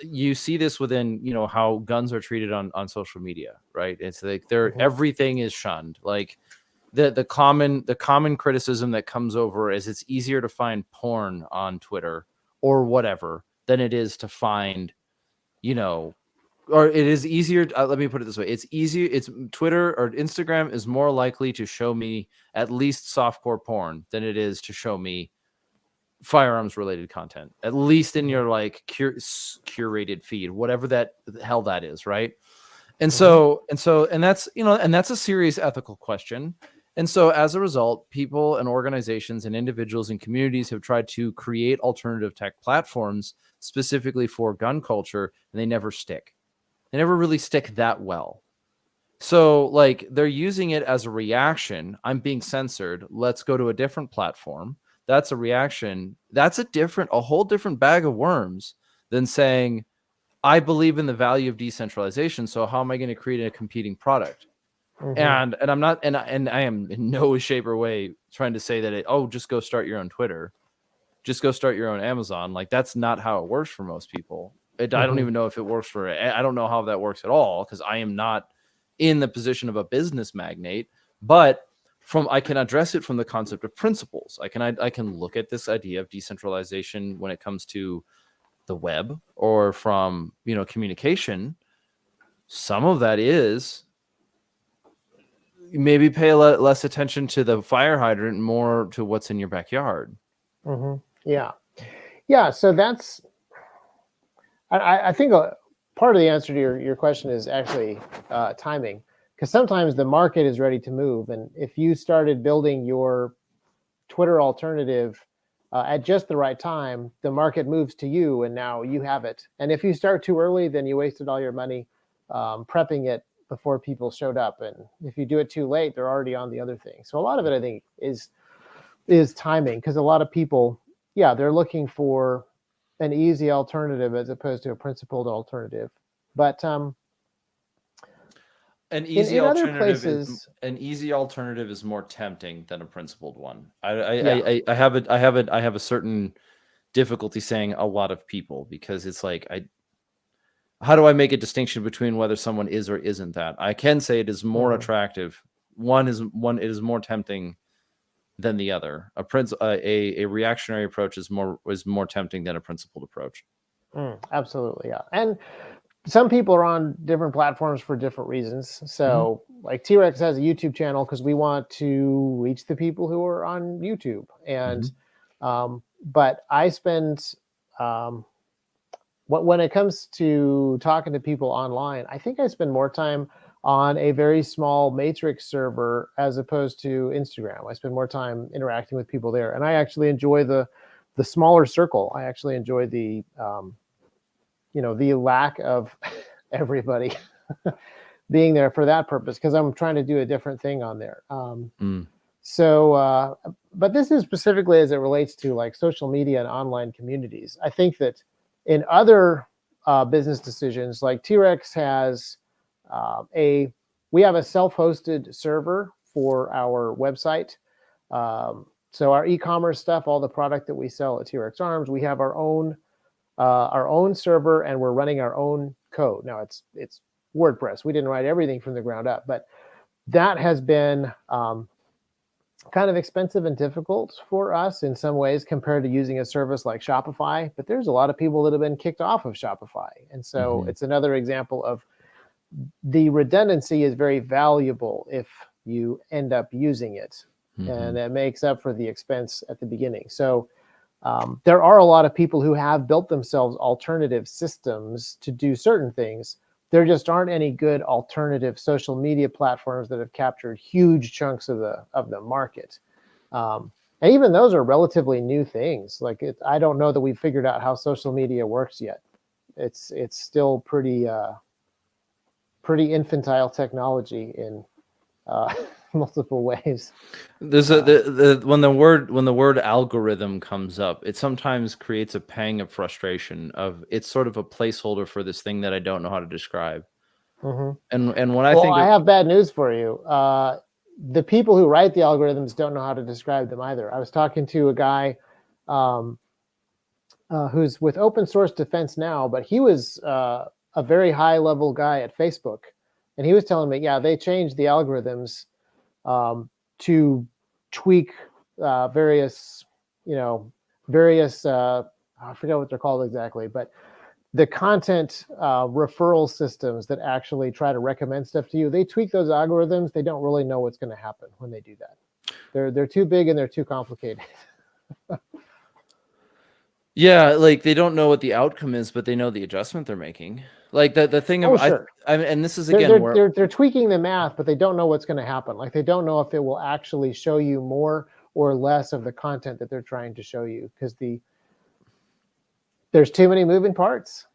you see this within how guns are treated on social media, right? It's like everything is shunned. Like the common criticism that comes over is it's easier to find porn on Twitter or whatever than it is to find, or it is easier. Let me put it this way. It's easier. It's Twitter or Instagram is more likely to show me at least softcore porn than it is to show me firearms related content, at least in your like curated feed, whatever the hell that is. Right. And that's a serious ethical question. And so as a result, people and organizations and individuals and communities have tried to create alternative tech platforms specifically for gun culture, and they never stick. They never really stick that well. So like they're using it as a reaction. I'm being censored. Let's go to a different platform. That's a reaction. That's a whole different bag of worms than saying, I believe in the value of decentralization. So how am I going to create a competing product? And I'm not, and I am in no shape or way trying to say that just go start your own Twitter, just go start your own Amazon. Like that's not how it works for most people. I don't even know if it works for. I don't know how that works at all because I am not in the position of a business magnate. But I can address it from the concept of principles. I can look at this idea of decentralization when it comes to the web or from communication. Some of that is maybe pay less attention to the fire hydrant, more to what's in your backyard. Yeah. So that's, I think part of the answer to your question is actually timing, because sometimes the market is ready to move, and if you started building your Twitter alternative at just the right time, the market moves to you, and now you have it. And if you start too early, then you wasted all your money prepping it before people showed up. And if you do it too late, they're already on the other thing. So a lot of it, I think, is timing, because a lot of people, they're looking for an easy alternative as opposed to a principled alternative. But an easy in other alternative places, is more tempting than a principled one. I have a certain difficulty saying a lot of people, because it's like how do I make a distinction between whether someone is or isn't that? I can say it is more attractive. It is more tempting than the other. A reactionary approach is more tempting than a principled approach. Absolutely, yeah. And some people are on different platforms for different reasons. So like T.Rex has a YouTube channel because we want to reach the people who are on YouTube. And but I spend when it comes to talking to people online, I think I spend more time on a very small matrix server as opposed to Instagram. I spend more time interacting with people there, and I actually enjoy the smaller circle. I actually enjoy the the lack of everybody being there for that purpose, because I'm trying to do a different thing on there. So, but this is specifically as it relates to like social media and online communities. I think that in other business decisions, like T.Rex has we have a self-hosted server for our website. So our e-commerce stuff, all the product that we sell at T.Rex Arms, we have our own server, and we're running our own code. Now it's WordPress. We didn't write everything from the ground up, but that has been kind of expensive and difficult for us in some ways compared to using a service like Shopify. But there's a lot of people that have been kicked off of Shopify. And so it's another example of the redundancy is very valuable if you end up using it. And that makes up for the expense at the beginning. So there are a lot of people who have built themselves alternative systems to do certain things. There just aren't any good alternative social media platforms that have captured huge chunks of the market. And even those are relatively new things. Like I don't know that we've figured out how social media works yet. It's still pretty infantile technology in multiple ways. There's when the word algorithm comes up, it sometimes creates a pang of frustration. It's sort of a placeholder for this thing that I don't know how to describe. And when I have bad news for you. The people who write the algorithms don't know how to describe them either. I was talking to a guy who's with Open Source Defense now, but he was a very high level guy at Facebook, and he was telling me, they changed the algorithms to tweak various I forget what they're called exactly, but the content referral systems that actually try to recommend stuff to you, they tweak those algorithms. They don't really know what's going to happen when they do that. They're too big and they're too complicated. Yeah, like they don't know what the outcome is, but they know the adjustment they're making. Like the thing of sure. and this is again they're tweaking the math, but they don't know what's going to happen. Like they don't know if it will actually show you more or less of the content that they're trying to show you, because there's too many moving parts.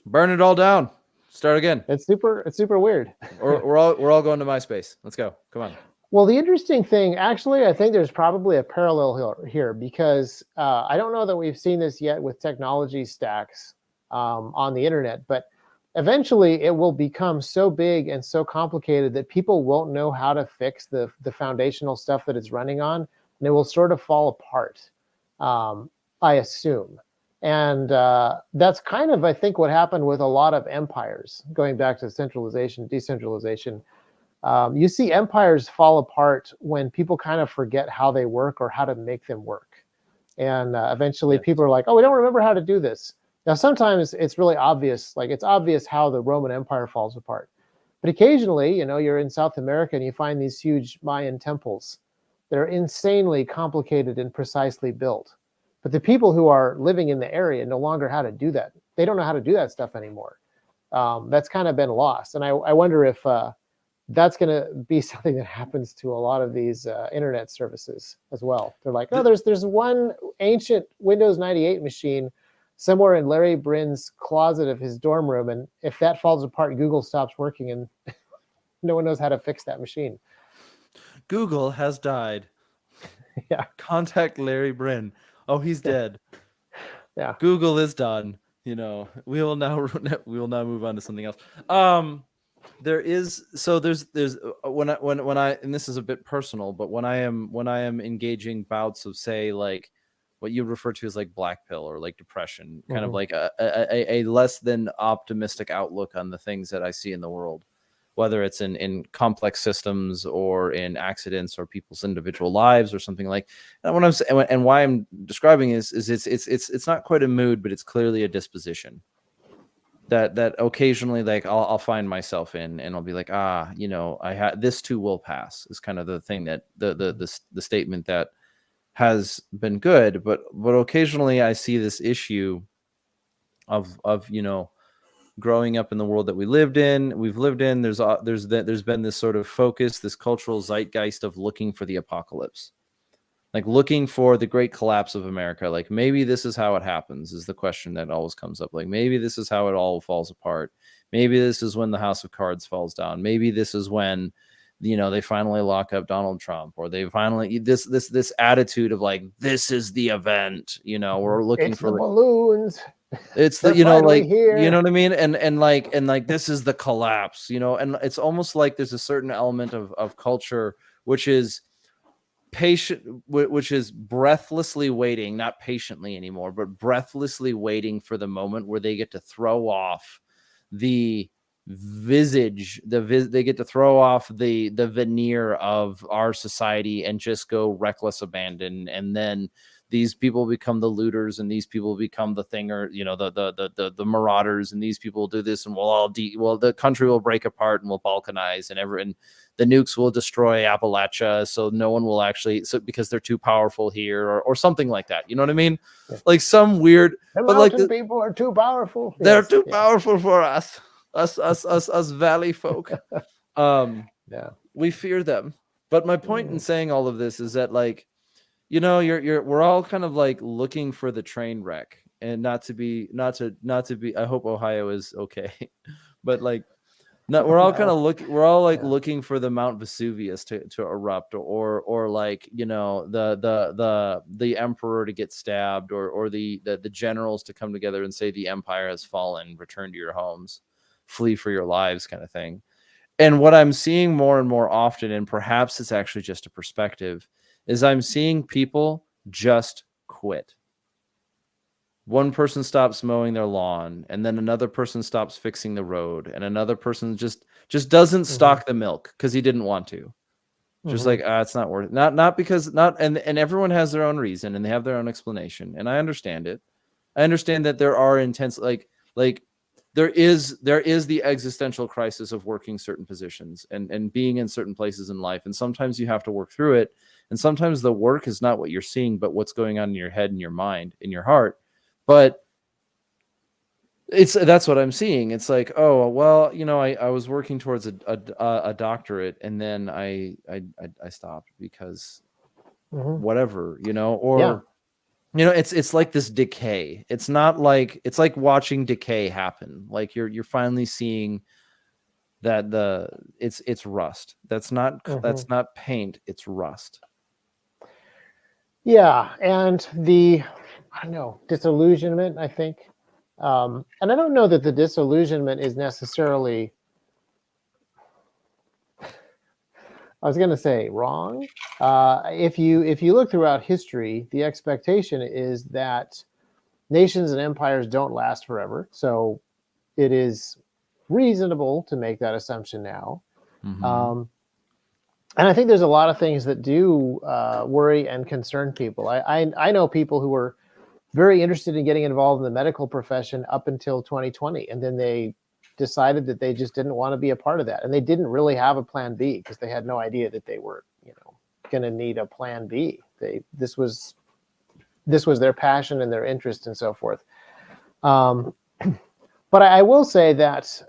Burn it all down. Start again. It's super weird. We're all going to MySpace. Let's go. Come on. Well, the interesting thing, actually, I think there's probably a parallel here, because I don't know that we've seen this yet with technology stacks. on the internet. But eventually it will become so big and so complicated that people won't know how to fix the foundational stuff that it's running on, and it will sort of fall apart, I assume. And that's kind of, I think, what happened with a lot of empires, going back to centralization, decentralization. You see empires fall apart when people kind of forget how they work or how to make them work. And eventually people are like, oh, we don't remember how to do this. Now, sometimes it's really obvious, like it's obvious how the Roman Empire falls apart. But occasionally, you're in South America and you find these huge Mayan temples that are insanely complicated and precisely built. But the people who are living in the area no longer how to do that. They don't know how to do that stuff anymore. That's kind of been lost. And I wonder if that's going to be something that happens to a lot of these internet services as well. They're like, oh, there's one ancient Windows 98 machine somewhere in Larry Brin's closet of his dorm room, and if that falls apart, Google stops working, and no one knows how to fix that machine. Google has died. Yeah. Contact Larry Brin. Oh, he's dead. Yeah. Google is done. We will now move on to something else. There's when I and this is a bit personal, but when I am engaging bouts of, say, like what you refer to as like black pill or like depression, kind of like a less than optimistic outlook on the things that I see in the world, whether it's in complex systems or in accidents or people's individual lives or something like. And what I'm saying, and why I'm describing is it's not quite a mood, but it's clearly a disposition that occasionally, like, I'll find myself in, and I'll be like, this too will pass, is kind of the thing, that the statement that has been good, but occasionally I see this issue of growing up in the world that we've lived in. There's been this sort of focus, this cultural zeitgeist of looking for the apocalypse, like looking for the great collapse of America. Like, maybe this is how it happens, is the question that always comes up. Like, maybe this is how it all falls apart. Maybe this is when the House of Cards falls down. Maybe this is when, they finally lock up Donald Trump, or they finally, this attitude of like, this is the event, we're looking for the balloons. It's the, like, here. You know what I mean? And like this is the collapse, and it's almost like there's a certain element of culture, which is patient, which is breathlessly waiting, not patiently anymore, but breathlessly waiting for the moment where they get to throw off the they get to throw off the veneer of our society and just go reckless abandon. And then these people become the looters, and these people become the thinger, the marauders, and these people do this, and the country will break apart and will balkanize, and the nukes will destroy Appalachia, so no one will actually, because they're too powerful here, or something like that. You know what I mean? Yeah. Like some weird, the mountain people are too powerful. They're too powerful for us valley folk. We fear them. But my point in saying all of this is that, like, we're all kind of like looking for the train wreck, and not to be. I hope Ohio is okay, but like, we're all kind of looking for the Mount Vesuvius to erupt, or like, the emperor to get stabbed, or the generals to come together and say the empire has fallen, return to your homes, flee for your lives, kind of thing. And what I'm seeing more and more often, and perhaps it's actually just a perspective, is I'm seeing people just quit. One person stops mowing their lawn, and then another person stops fixing the road, and another person just doesn't stock the milk because he didn't want to. Just like, it's not worth it. Not because, and everyone has their own reason, and they have their own explanation, and I understand it. I understand that there are intense, like there is the existential crisis of working certain positions and being in certain places in life, and sometimes you have to work through it, and sometimes the work is not what you're seeing, but what's going on in your head, in your mind, in your heart. But that's what I'm seeing. It's like, oh, well, I was working towards a doctorate, and then I stopped because whatever, or it's like this decay. It's not like, it's like watching decay happen. Like you're finally seeing that it's rust. That's not paint, it's rust. Yeah, and the, I don't know, disillusionment, I think, And I don't know that the disillusionment is necessarily, I was going to say wrong. If you look throughout history, the expectation is that nations and empires don't last forever. So it is reasonable to make that assumption now. Mm-hmm. And I think there's a lot of things that do worry and concern people. I know people who were very interested in getting involved in the medical profession up until 2020, and then they decided that they just didn't want to be a part of that, and they didn't really have a plan B because they had no idea that they were, going to need a plan B. This was their passion and their interest and so forth. But I will say that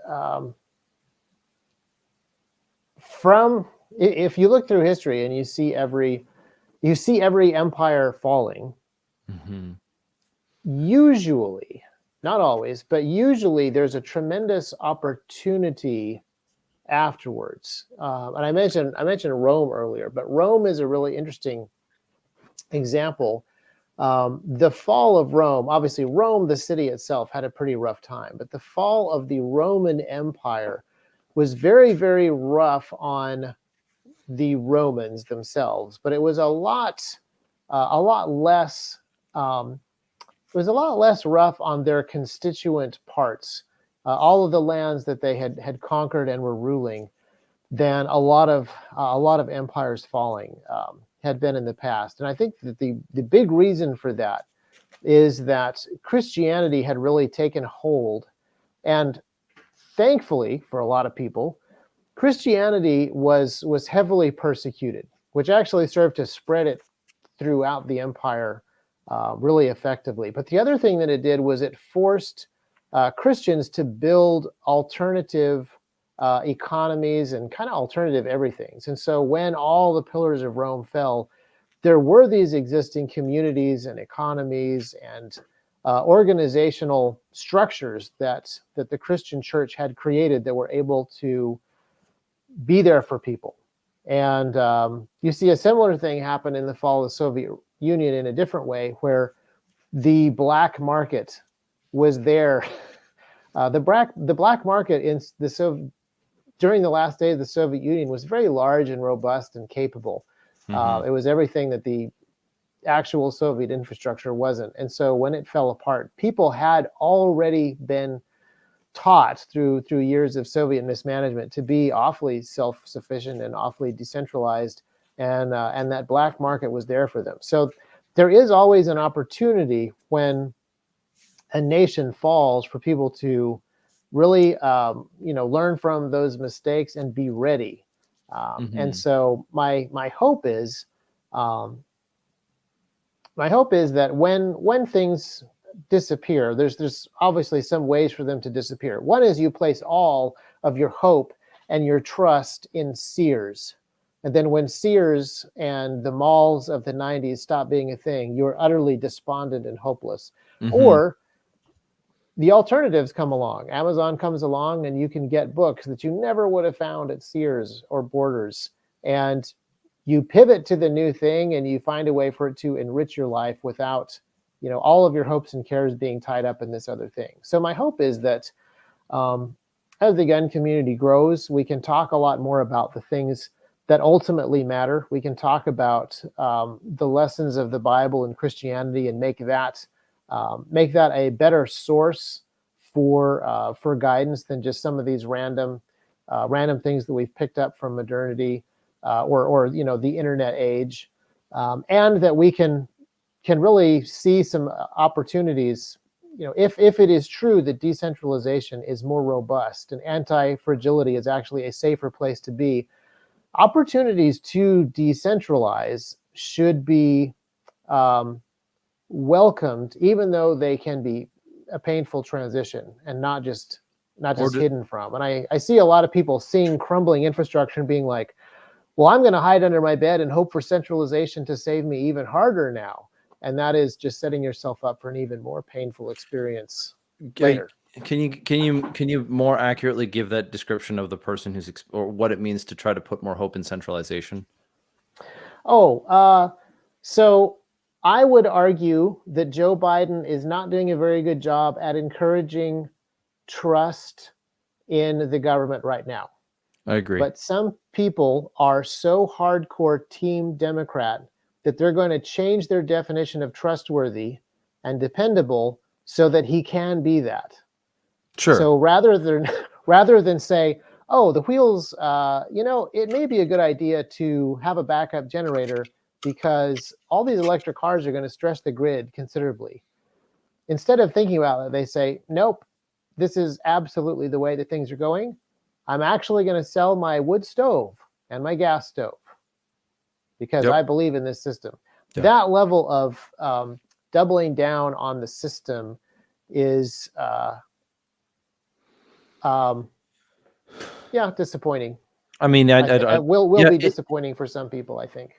if you look through history and you see every empire falling, Mm-hmm. usually, not always, but usually there's a tremendous opportunity afterwards. And I mentioned Rome earlier, but Rome is a really interesting example. The fall of Rome, obviously Rome, the city itself, had a pretty rough time, but the fall of the Roman Empire was very, very rough on the Romans themselves, but it was a lot less. It was a lot less rough on their constituent parts, all of the lands that they had conquered and were ruling, than a lot of empires falling had been in the past. And I think that the big reason for that is that Christianity had really taken hold, and thankfully for a lot of people, Christianity was heavily persecuted, which actually served to spread it throughout the empire really effectively. But the other thing that it did was it forced Christians to build alternative economies and kind of alternative everythings. And so when all the pillars of Rome fell, there were these existing communities and economies and organizational structures that the Christian church had created that were able to be there for people. And you see a similar thing happen in the fall of the Soviet Union in a different way, where the black market was there. The black market in during the last days of the Soviet Union was very large and robust and capable. Mm-hmm. It was everything that the actual Soviet infrastructure wasn't. And so when it fell apart, people had already been taught through years of Soviet mismanagement to be awfully self-sufficient and awfully decentralized, and that black market was there for them. So there is always an opportunity when a nation falls for people to really learn from those mistakes and be ready. And so my hope is that when things disappear, there's obviously some ways for them to disappear. One is you place all of your hope and your trust in Sears, and then when Sears and the malls of the 90s stop being a thing, you're utterly despondent and hopeless. Mm-hmm. Or the alternatives come along. Amazon comes along and you can get books that you never would have found at Sears or Borders, and you pivot to the new thing and you find a way for it to enrich your life without all of your hopes and cares being tied up in this other thing. So my hope is that as the gun community grows, we can talk a lot more about the things that ultimately matter. We can talk about the lessons of the Bible and Christianity and make that a better source for guidance than just some of these random things that we've picked up from modernity or the internet age, and that we can really see some opportunities. If it is true that decentralization is more robust and anti-fragility is actually a safer place to be, opportunities to decentralize should be welcomed, even though they can be a painful transition and not just hidden from. And I see a lot of people seeing crumbling infrastructure and being like, well, I'm going to hide under my bed and hope for centralization to save me even harder now. And that is just setting yourself up for an even more painful experience later. Can you more accurately give that description of the person or what it means to try to put more hope in centralization? So I would argue that Joe Biden is not doing a very good job at encouraging trust in the government right now. I agree. But some people are so hardcore team Democrat that they're going to change their definition of trustworthy and dependable so that he can be that. Sure. So rather than say, oh, the wheels, it may be a good idea to have a backup generator because all these electric cars are going to stress the grid considerably. Instead of thinking about it, they say, nope, this is absolutely the way that things are going. I'm actually going to sell my wood stove and my gas stove because I believe in this system. Yep. That level of doubling down on the system is, disappointing. I mean, I will be disappointing for some people, I think.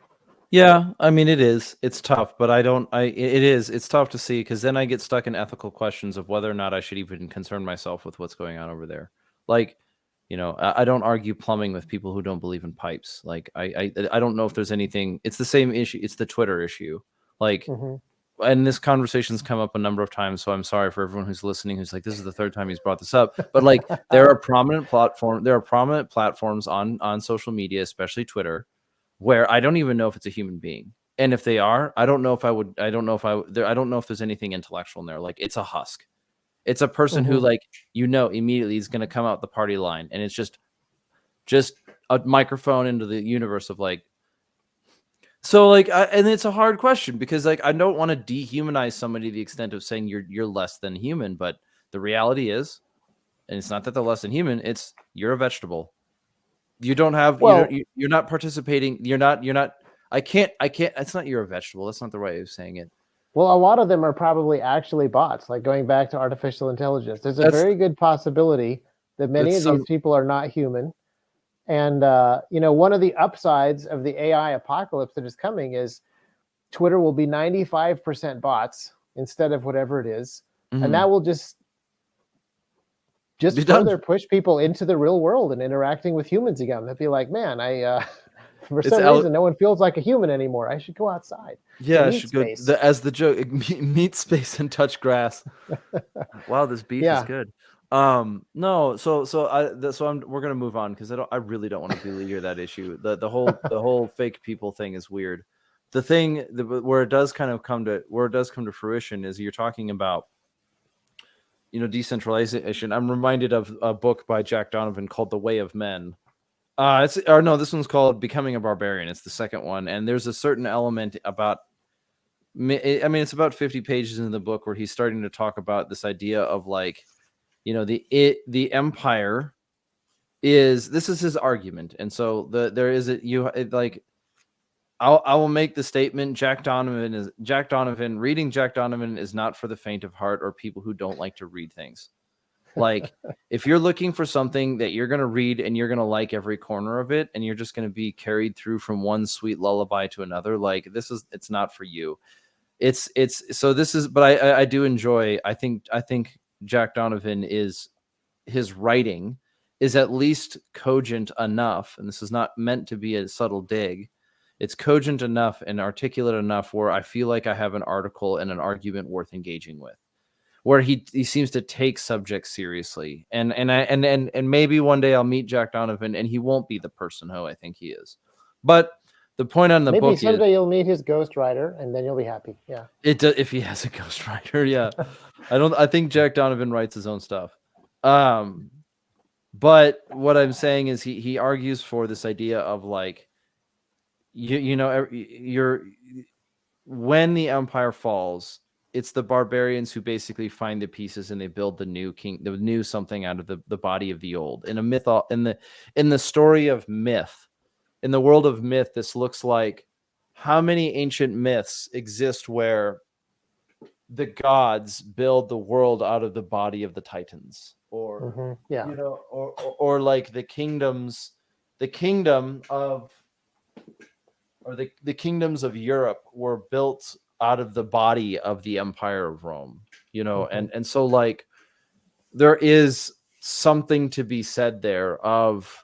Yeah, I mean, it is. It's tough, but it's tough to see because then I get stuck in ethical questions of whether or not I should even concern myself with what's going on over there. Like, I don't argue plumbing with people who don't believe in pipes. Like, I don't know if there's anything. It's the same issue. It's the Twitter issue. Like, and this conversation's come up a number of times, so I'm sorry for everyone who's listening who's like, this is the third time he's brought this up. But like, there are prominent platforms on social media, especially Twitter, where I don't even know if it's a human being. And if they are, I don't know if there's anything intellectual in there. Like, it's a husk. It's a person who, like, immediately is going to come out the party line. And it's just a microphone into the universe of like, so like, and it's a hard question because like, I don't want to dehumanize somebody to the extent of saying you're less than human. But the reality is, and it's not that they're less than human, it's you're a vegetable. You don't have, you're not participating. You're not, I can't, it's not you're a vegetable. That's not the right way of saying it. Well, a lot of them are probably actually bots, like going back to artificial intelligence. There's a very good possibility that many of these people are not human. And, one of the upsides of the AI apocalypse that is coming is Twitter will be 95% bots instead of whatever it is. And that will just further push people into the real world and interacting with humans again. They'll be like, man, for some reason, no one feels like a human anymore. I should go outside. Yeah, I should go as the joke, meet space and touch grass. Wow, this beef is good. No, we're gonna move on because I really don't want to belabor that issue. The whole fake people thing is weird. The thing where it does come to fruition is you're talking about, decentralization. I'm reminded of a book by Jack Donovan called The Way of Men. This one's called Becoming a Barbarian. It's the second one, and there's a certain element about, it's about 50 pages in the book where he's starting to talk about this idea of like, the empire this is his argument, and so I will make the statement, reading Jack Donovan is not for the faint of heart or people who don't like to read things. Like, if you're looking for something that you're going to read and you're going to like every corner of it, and you're just going to be carried through from one sweet lullaby to another, like, it's not for you. But I do enjoy, I think Jack Donovan his writing is at least cogent enough, and this is not meant to be a subtle dig. It's cogent enough and articulate enough where I feel like I have an article and an argument worth engaging with, where he seems to take subjects seriously. And maybe one day I'll meet Jack Donovan and he won't be the person who I think he is. But the point on the book is, maybe someday you'll meet his ghostwriter and then you'll be happy. Yeah. If he has a ghostwriter, yeah. I think Jack Donovan writes his own stuff. But what I'm saying is he argues for this idea of like, when the empire falls, it's the barbarians who basically find the pieces and they build the new something out of the body of the old. In a myth, in the story of myth, in the world of myth, this looks like how many ancient myths exist where the gods build the world out of the body of the Titans, or or like the kingdoms of Europe were built out of the body of the Empire of Rome, and so like there is something to be said there of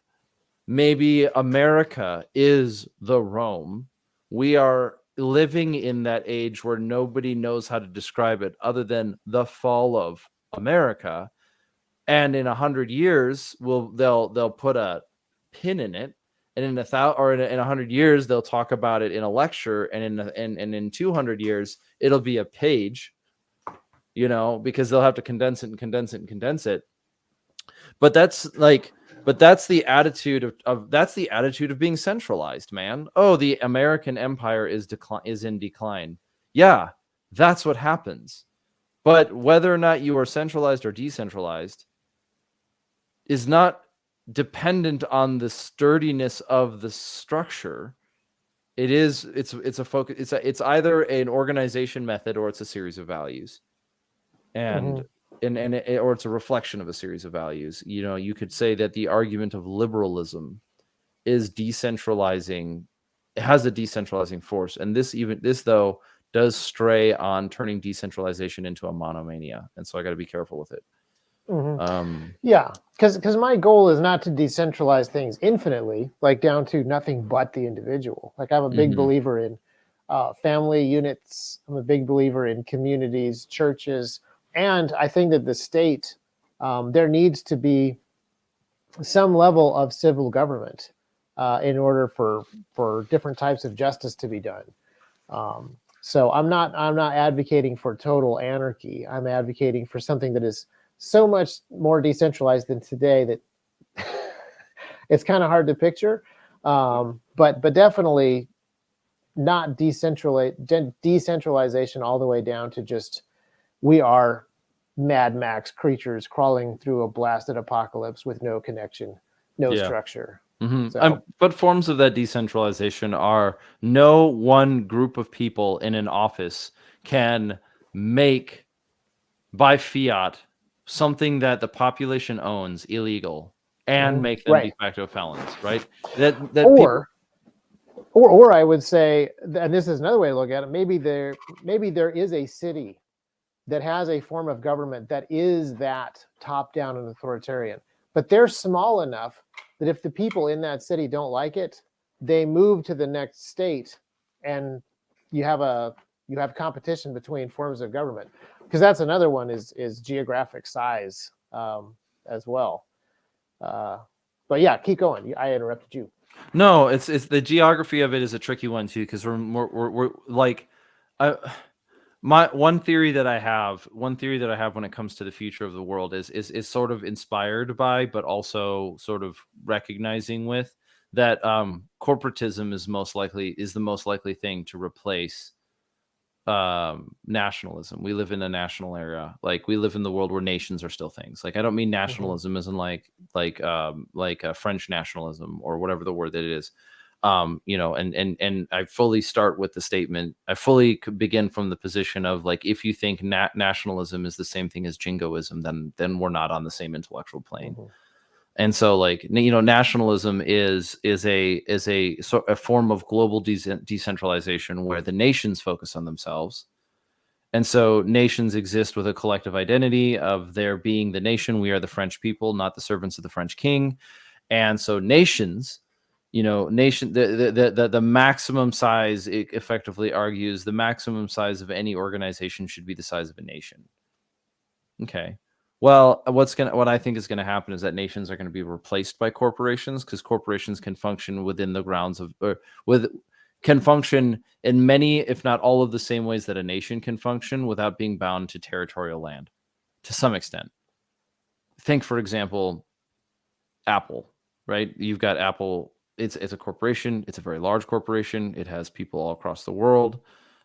maybe America is the Rome. We are living in that age where nobody knows how to describe it other than the fall of America. And in 100 years, they'll put a pin in it, and in 100 years they'll talk about it in a lecture, and in 200 years it'll be a page, because they'll have to condense it and condense it and condense it. But that's the attitude of being centralized, man. Oh, the American empire is in decline. Yeah, that's what happens. But whether or not you are centralized or decentralized is not dependent on the sturdiness of the structure. It's a focus. It's either an organization method or it's a series of values, and or it's a reflection of a series of values. You could say that the argument of liberalism is decentralizing. It has a decentralizing force, and this though does stray on turning decentralization into a monomania, and so I got to be careful with it. Yeah, because my goal is not to decentralize things infinitely, like down to nothing but the individual. Like I'm a big believer in family units. I'm a big believer in communities, churches, and I think that the state, there needs to be some level of civil government in order for different types of justice to be done. So I'm not advocating for total anarchy. I'm advocating for something that is so much more decentralized than today that it's kind of hard to picture. But definitely not decentralization all the way down to just we are Mad Max creatures crawling through a blasted apocalypse with no connection, no structure. So, but forms of that decentralization are no one group of people in an office can make by fiat something that the population owns illegal and make them de facto felons, right? Or I would say, and this is another way to look at it, maybe there is a city that has a form of government that is that top-down and authoritarian, but they're small enough that if the people in that city don't like it, they move to the next state, and you have competition between forms of government, because that's another one is geographic size as well. But yeah, keep going. I interrupted you. No, it's the geography of it is a tricky one too, because we're like, one theory that I have when it comes to the future of the world is sort of inspired by, but also sort of recognizing with that corporatism is the most likely thing to replace nationalism. We live in a national era. Like we live in the world where nations are still things. Like I don't mean nationalism as in like French nationalism or whatever the word that it is. And I fully start with the statement. I fully begin from the position of like, if you think nationalism is the same thing as jingoism, then we're not on the same intellectual plane. And so, like, nationalism is a form of global decentralization where the nations focus on themselves, and so nations exist with a collective identity of their being the nation. We are the French people, not the servants of the French king, and so nations. The maximum size, it effectively argues the maximum size of any organization should be the size of a nation. Okay. Well, what I think is going to happen is that nations are going to be replaced by corporations, because corporations can function within the grounds of, can function in many, if not all of the same ways that a nation can function without being bound to territorial land to some extent. Think, for example, Apple, right? You've got Apple. It's a corporation. It's a very large corporation. It has people all across the world.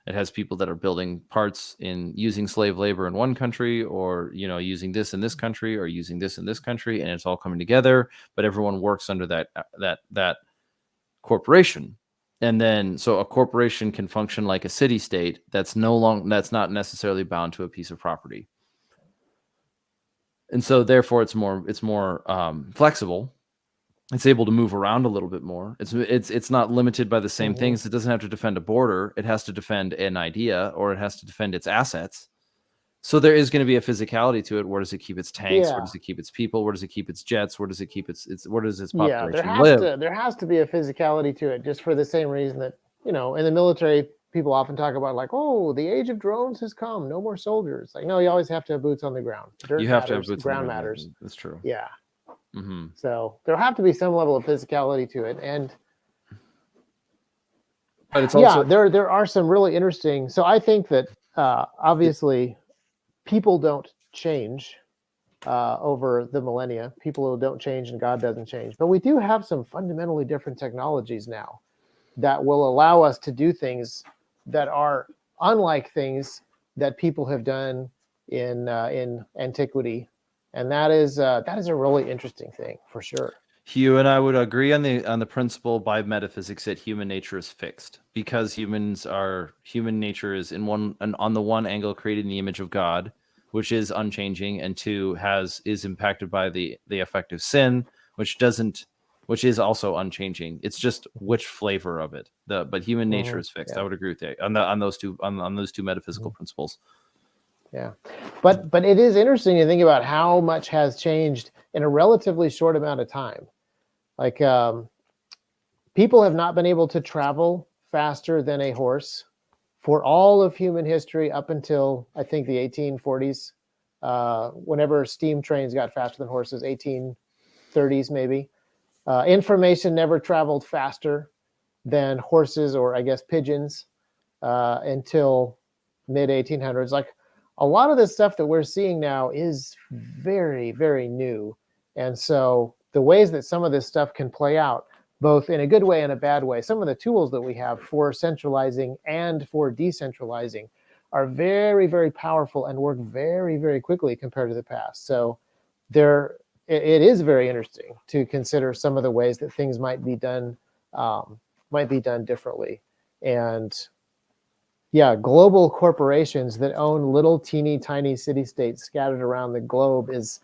It has people that are building parts in using slave labor in one country, or using this in this country, or using this in this country, and it's all coming together. But everyone works under that corporation, and then so a corporation can function like a city state that's not necessarily bound to a piece of property, and so therefore it's more flexible. It's able to move around a little bit more. It's not limited by the same things. It doesn't have to defend a border. It has to defend an idea, or it has to defend its assets. So there is going to be a physicality to it. Where does it keep its tanks? Where does it keep its people? Where does it keep its jets? Where does it keep where does its population live? There has to be a physicality to it, just for the same reason that in the military, people often talk about like, oh, the age of drones has come, no more soldiers. Like, no, you always have to have boots on the ground. Dirt You have to have matters, boots on the ground ground. matters. That's true. Yeah. Mm-hmm. So there'll have to be some level of physicality to it. And But it's yeah, also there are some really interesting. So I think that obviously people don't change over the millennia. People don't change and God doesn't change. But we do have some fundamentally different technologies now that will allow us to do things that are unlike things that people have done in antiquity, and that is a really interesting thing for sure. Hugh and I would agree on the principle by metaphysics that human nature is fixed, because human nature is on the one angle created in the image of God, which is unchanging, and two is impacted by the effect of sin, which is also unchanging. It's just which flavor of it. But human nature is fixed. Yeah. I would agree with that on those two metaphysical principles. Yeah, but it is interesting to think about how much has changed in a relatively short amount of time. Like people have not been able to travel faster than a horse for all of human history up until I think the 1840s. Whenever steam trains got faster than horses, 1830s maybe. Information never traveled faster than horses, or I guess pigeons, until mid 1800s. Like a lot of this stuff that we're seeing now is very, very new. And so the ways that some of this stuff can play out, both in a good way and a bad way, some of the tools that we have for centralizing and for decentralizing are very, very powerful and work very, very quickly compared to the past. So it is very interesting to consider some of the ways that things might be done differently. And yeah, global corporations that own little teeny tiny city-states scattered around the globe is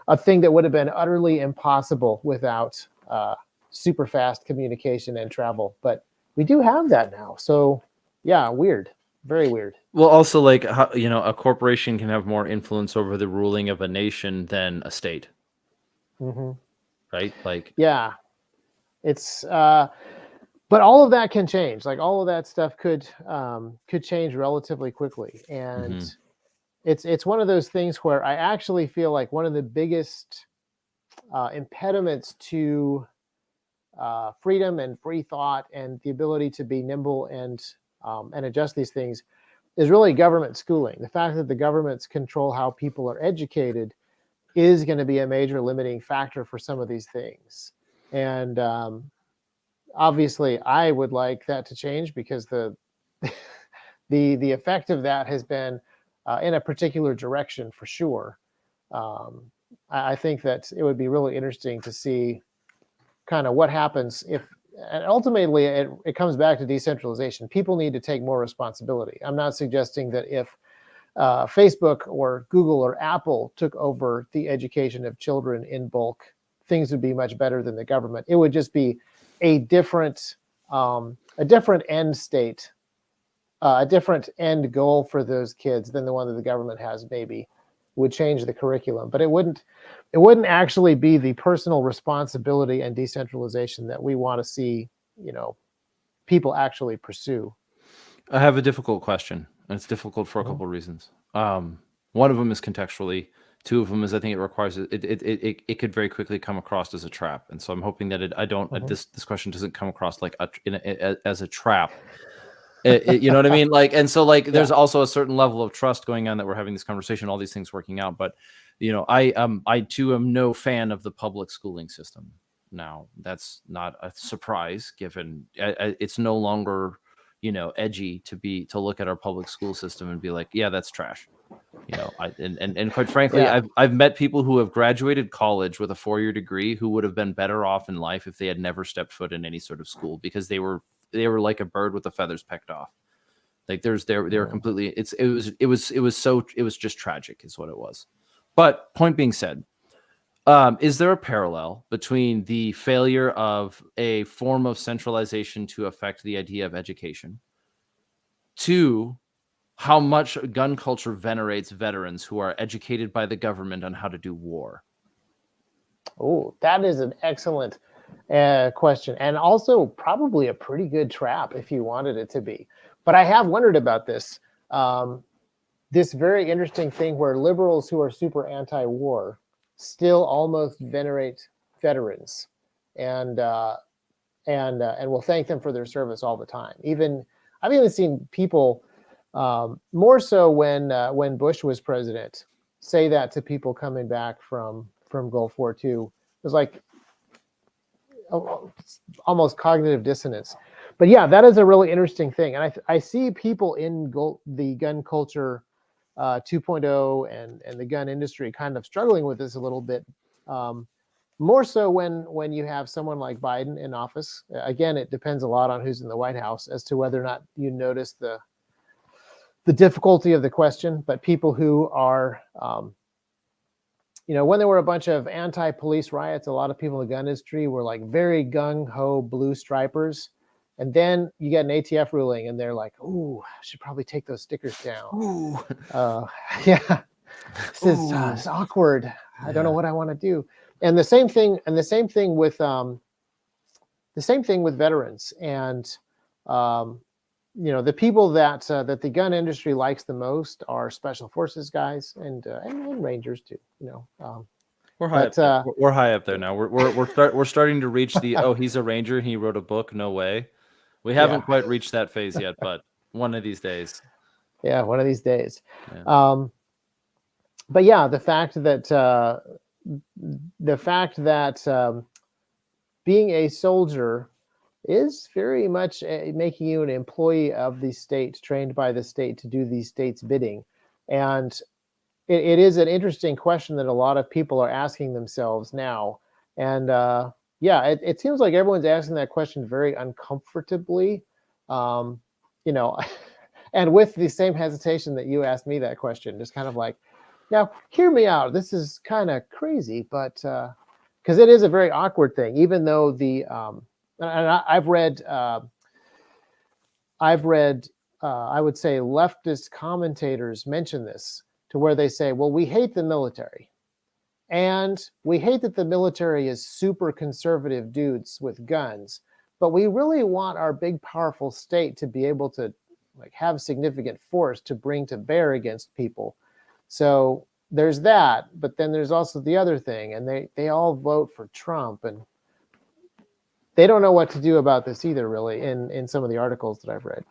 a thing that would have been utterly impossible without super fast communication and travel. But we do have that now. So yeah, weird, very weird. Well, also, like, a corporation can have more influence over the ruling of a nation than a state, right? Like, yeah, it's but all of that can change. Like all of that stuff could change relatively quickly, and it's one of those things where I actually feel like one of the biggest impediments to freedom and free thought and the ability to be nimble and adjust these things is really government schooling. The fact that the governments control how people are educated is going to be a major limiting factor for some of these things. And obviously, I would like that to change because the effect of that has been in a particular direction for sure. I think that it would be really interesting to see kind of what happens if, and ultimately it comes back to decentralization. People need to take more responsibility. I'm not suggesting that if Facebook or Google or Apple took over the education of children in bulk, things would be much better than the government. It would just be a different end state, a different end goal for those kids than the one that the government has. Maybe would change the curriculum, but it wouldn't actually be the personal responsibility and decentralization that we want to see, people actually pursue. I have a difficult question, and it's difficult for a couple of reasons. One of them is contextually. Two of them is I think it requires it could very quickly come across as a trap, and so I'm hoping that this question doesn't come across like as a trap. You know what I mean? Like, and so like, there's also a certain level of trust going on that we're having this conversation, all these things working out. But I too am no fan of the public schooling system. Now, that's not a surprise, given it's no longer edgy to look at our public school system and be like, yeah, that's trash. And quite frankly, I've met people who have graduated college with a 4-year degree who would have been better off in life if they had never stepped foot in any sort of school, because they were like a bird with the feathers pecked off. Like they were completely, it was just tragic is what it was. But point being said, is there a parallel between the failure of a form of centralization to affect the idea of education to how much gun culture venerates veterans who are educated by the government on how to do war? Oh, that is an excellent question, and also probably a pretty good trap if you wanted it to be. But I have wondered about this. Um, this very interesting thing where liberals who are super anti-war still almost venerate veterans, and and will thank them for their service all the time. Even I've even seen people, more so when Bush was president, say that to people coming back from Gulf War II. It was like almost cognitive dissonance. But yeah, that is a really interesting thing, and I see people in the gun culture 2.0 and the gun industry kind of struggling with this a little bit. More so when you have someone like Biden in office. Again, it depends a lot on who's in the White House as to whether or not you notice the difficulty of the question. But people who are, when there were a bunch of anti-police riots, a lot of people in the gun industry were like very gung-ho blue stripers. And then you get an ATF ruling, and they're like, "Ooh, I should probably take those stickers down." Ooh. Yeah, this is awkward. I don't know what I want to do. And the same thing with veterans, and the people that that the gun industry likes the most are special forces guys and rangers too. We're high up there. We're high up there now. We're starting to reach the he's a ranger and he wrote a book. No way. We haven't quite reached that phase yet, but one of these days. Yeah, one of these days. Yeah. But yeah, the fact that being a soldier is very much making you an employee of the state, trained by the state to do the state's bidding. And it is an interesting question that a lot of people are asking themselves now. And it seems like everyone's asking that question very uncomfortably, and with the same hesitation that you asked me that question, just kind of like, now, hear me out. This is kind of crazy, but because it is a very awkward thing, even though I've read, I would say, leftist commentators mention this, to where they say, well, we hate the military, and we hate that the military is super conservative dudes with guns, but we really want our big, powerful state to be able to have significant force to bring to bear against people. So there's that, but then there's also the other thing, and they all vote for Trump, and they don't know what to do about this either, really, in some of the articles that I've read.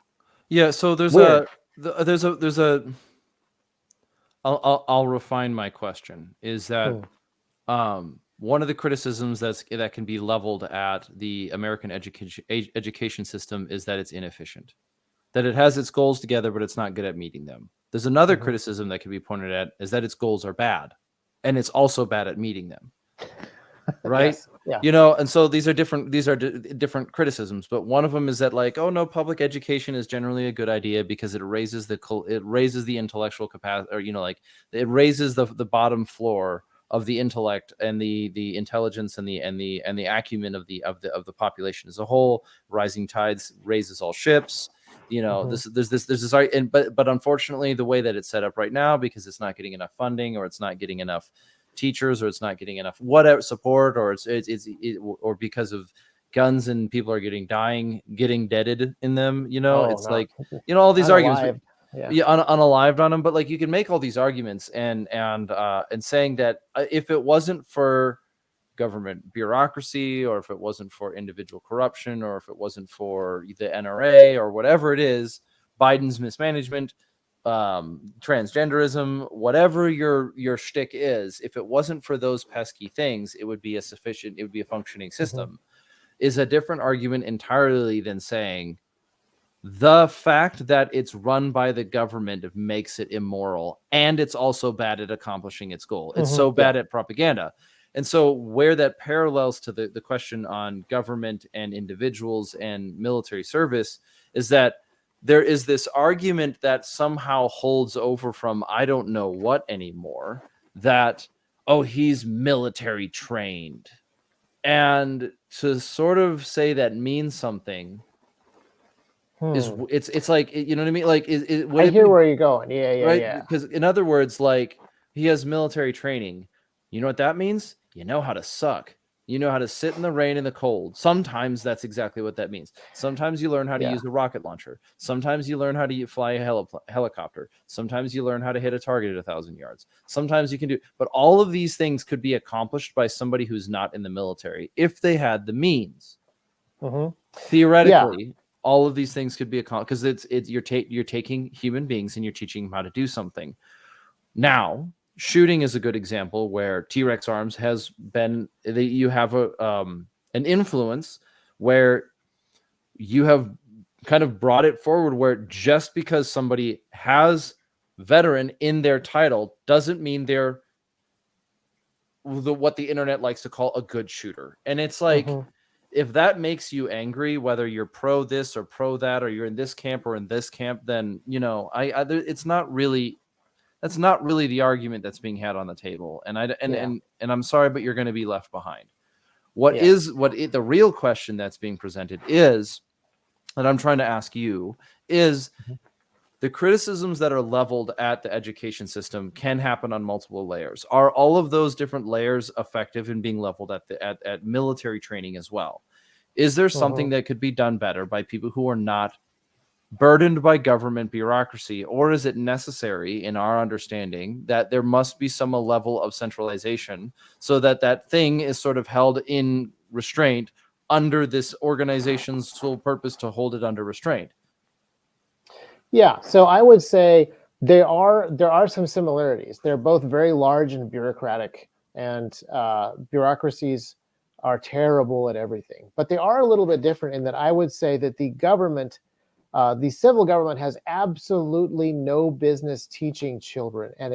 Yeah, so there's I'll refine my question. Is that one of the criticisms that can be leveled at the American education system is that it's inefficient, that it has its goals together, but it's not good at meeting them. There's another criticism that can be pointed at, is that its goals are bad, and it's also bad at meeting them. Right? Yes. Yeah. And so these are different criticisms, but one of them is that, like, oh no, public education is generally a good idea because it raises the intellectual capacity, or it raises the bottom floor of the intellect and the intelligence and the acumen of the population as a whole. Rising tides raises all ships. There's this but unfortunately, the way that it's set up right now, because it's not getting enough funding, or it's not getting enough teachers, or it's not getting enough whatever support, or or because of guns and people are getting deaded in them. All these arguments. Unalived on them. But you can make all these arguments and saying that if it wasn't for government bureaucracy, or if it wasn't for individual corruption, or if it wasn't for the NRA or whatever it is, Biden's mismanagement, transgenderism, whatever your shtick is, if it wasn't for those pesky things, it would be a functioning system. Is a different argument entirely than saying the fact that it's run by the government makes it immoral, and it's also bad at accomplishing its goal. It's so bad at propaganda. And so where that parallels to the question on government and individuals and military service is that there is this argument that somehow holds over from I don't know what anymore, that, oh, he's military trained. And to sort of say that means something is it's like, you know what I mean? Like, I hear where you're going. Yeah, right? Yeah. Because in other words, like, he has military training. You know what that means? You know how to suck. You know how to sit in the rain and the cold. Sometimes that's exactly what that means. Sometimes you learn how to use a rocket launcher. Sometimes you learn how to fly a helicopter. Sometimes you learn how to hit a target at 1,000 yards. Sometimes you can do, but all of these things could be accomplished by somebody who's not in the military if they had the means. Theoretically, all of these things could be accomplished because you're taking human beings and you're teaching them how to do something. Now, shooting is a good example where T.Rex Arms has been, you have an influence where you have kind of brought it forward where just because somebody has veteran in their title doesn't mean they're what the internet likes to call a good shooter. And it's like, if that makes you angry, whether you're pro this or pro that, or you're in this camp or in this camp, then, it's not really, that's not really the argument that's being had on the table. And I'm sorry, but you're going to be left behind. The real question that's being presented is, that I'm trying to ask you, is the criticisms that are leveled at the education system can happen on multiple layers. Are all of those different layers effective in being leveled at military training as well? Is there something that could be done better by people who are not burdened by government bureaucracy, or is it necessary in our understanding that there must be some level of centralization so that that thing is sort of held in restraint under this organization's sole purpose to hold it under restraint? Yeah, so I would say there are some similarities. They're both very large and bureaucratic, and bureaucracies are terrible at everything. But they are a little bit different in that I would say that the government, the civil government, has absolutely no business teaching children, and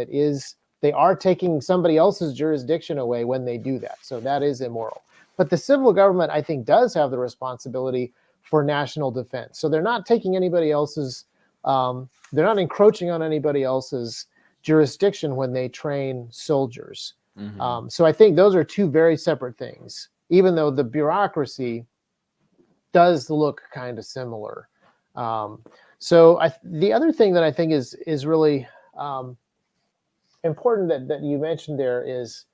they are taking somebody else's jurisdiction away when they do that. So that is immoral. But the civil government, I think, does have the responsibility for national defense. So they're not taking anybody else's, they're not encroaching on anybody else's jurisdiction when they train soldiers. So I think those are two very separate things, even though the bureaucracy does look kind of similar. The other thing that I think is really important that you mentioned there is,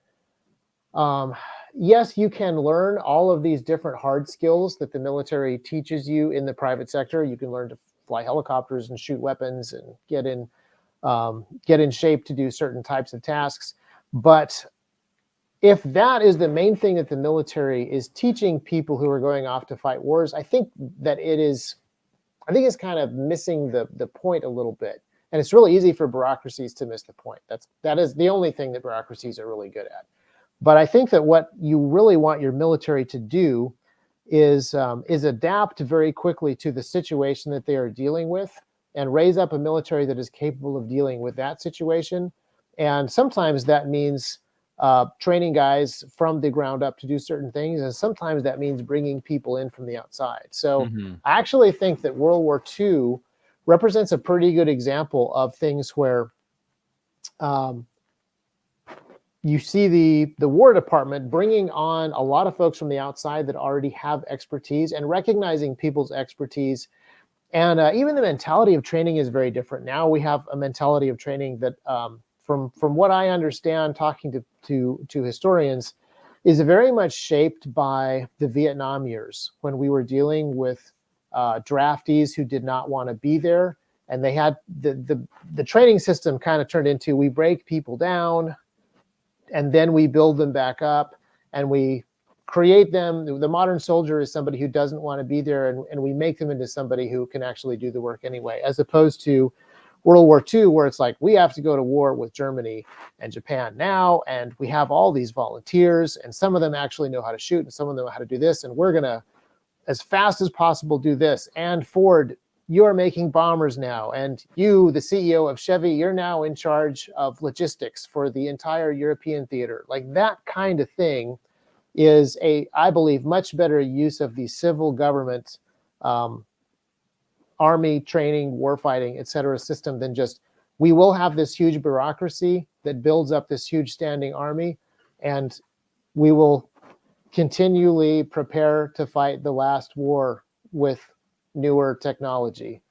yes, you can learn all of these different hard skills that the military teaches you in the private sector. You can learn to fly helicopters and shoot weapons and get in shape to do certain types of tasks. But if that is the main thing that the military is teaching people who are going off to fight wars, I think it's kind of missing the point a little bit. And it's really easy for bureaucracies to miss the point. That is the only thing that bureaucracies are really good at. But I think that what you really want your military to do is adapt very quickly to the situation that they are dealing with and raise up a military that is capable of dealing with that situation. And sometimes that means training guys from the ground up to do certain things, and sometimes that means bringing people in from the outside. So I actually think that World War II represents a pretty good example of things where you see the War Department bringing on a lot of folks from the outside that already have expertise and recognizing people's expertise. And even the mentality of training is very different. Now we have a mentality of training that, from what I understand, talking to historians, is very much shaped by the Vietnam years, when we were dealing with draftees who did not want to be there. And they had the training system kind of turned into, we break people down, and then we build them back up, and we create them. The modern soldier is somebody who doesn't want to be there, and we make them into somebody who can actually do the work anyway, as opposed to World War II, where it's like, we have to go to war with Germany and Japan now, and we have all these volunteers, and some of them actually know how to shoot, and some of them know how to do this, and we're going to, as fast as possible, do this. And Ford, you're making bombers now, and you, the CEO of Chevy, you're now in charge of logistics for the entire European theater. Like, that kind of thing is I believe, much better use of the civil government, army training, warfighting, et cetera, system than just, we will have this huge bureaucracy that builds up this huge standing army, and we will continually prepare to fight the last war with newer technology.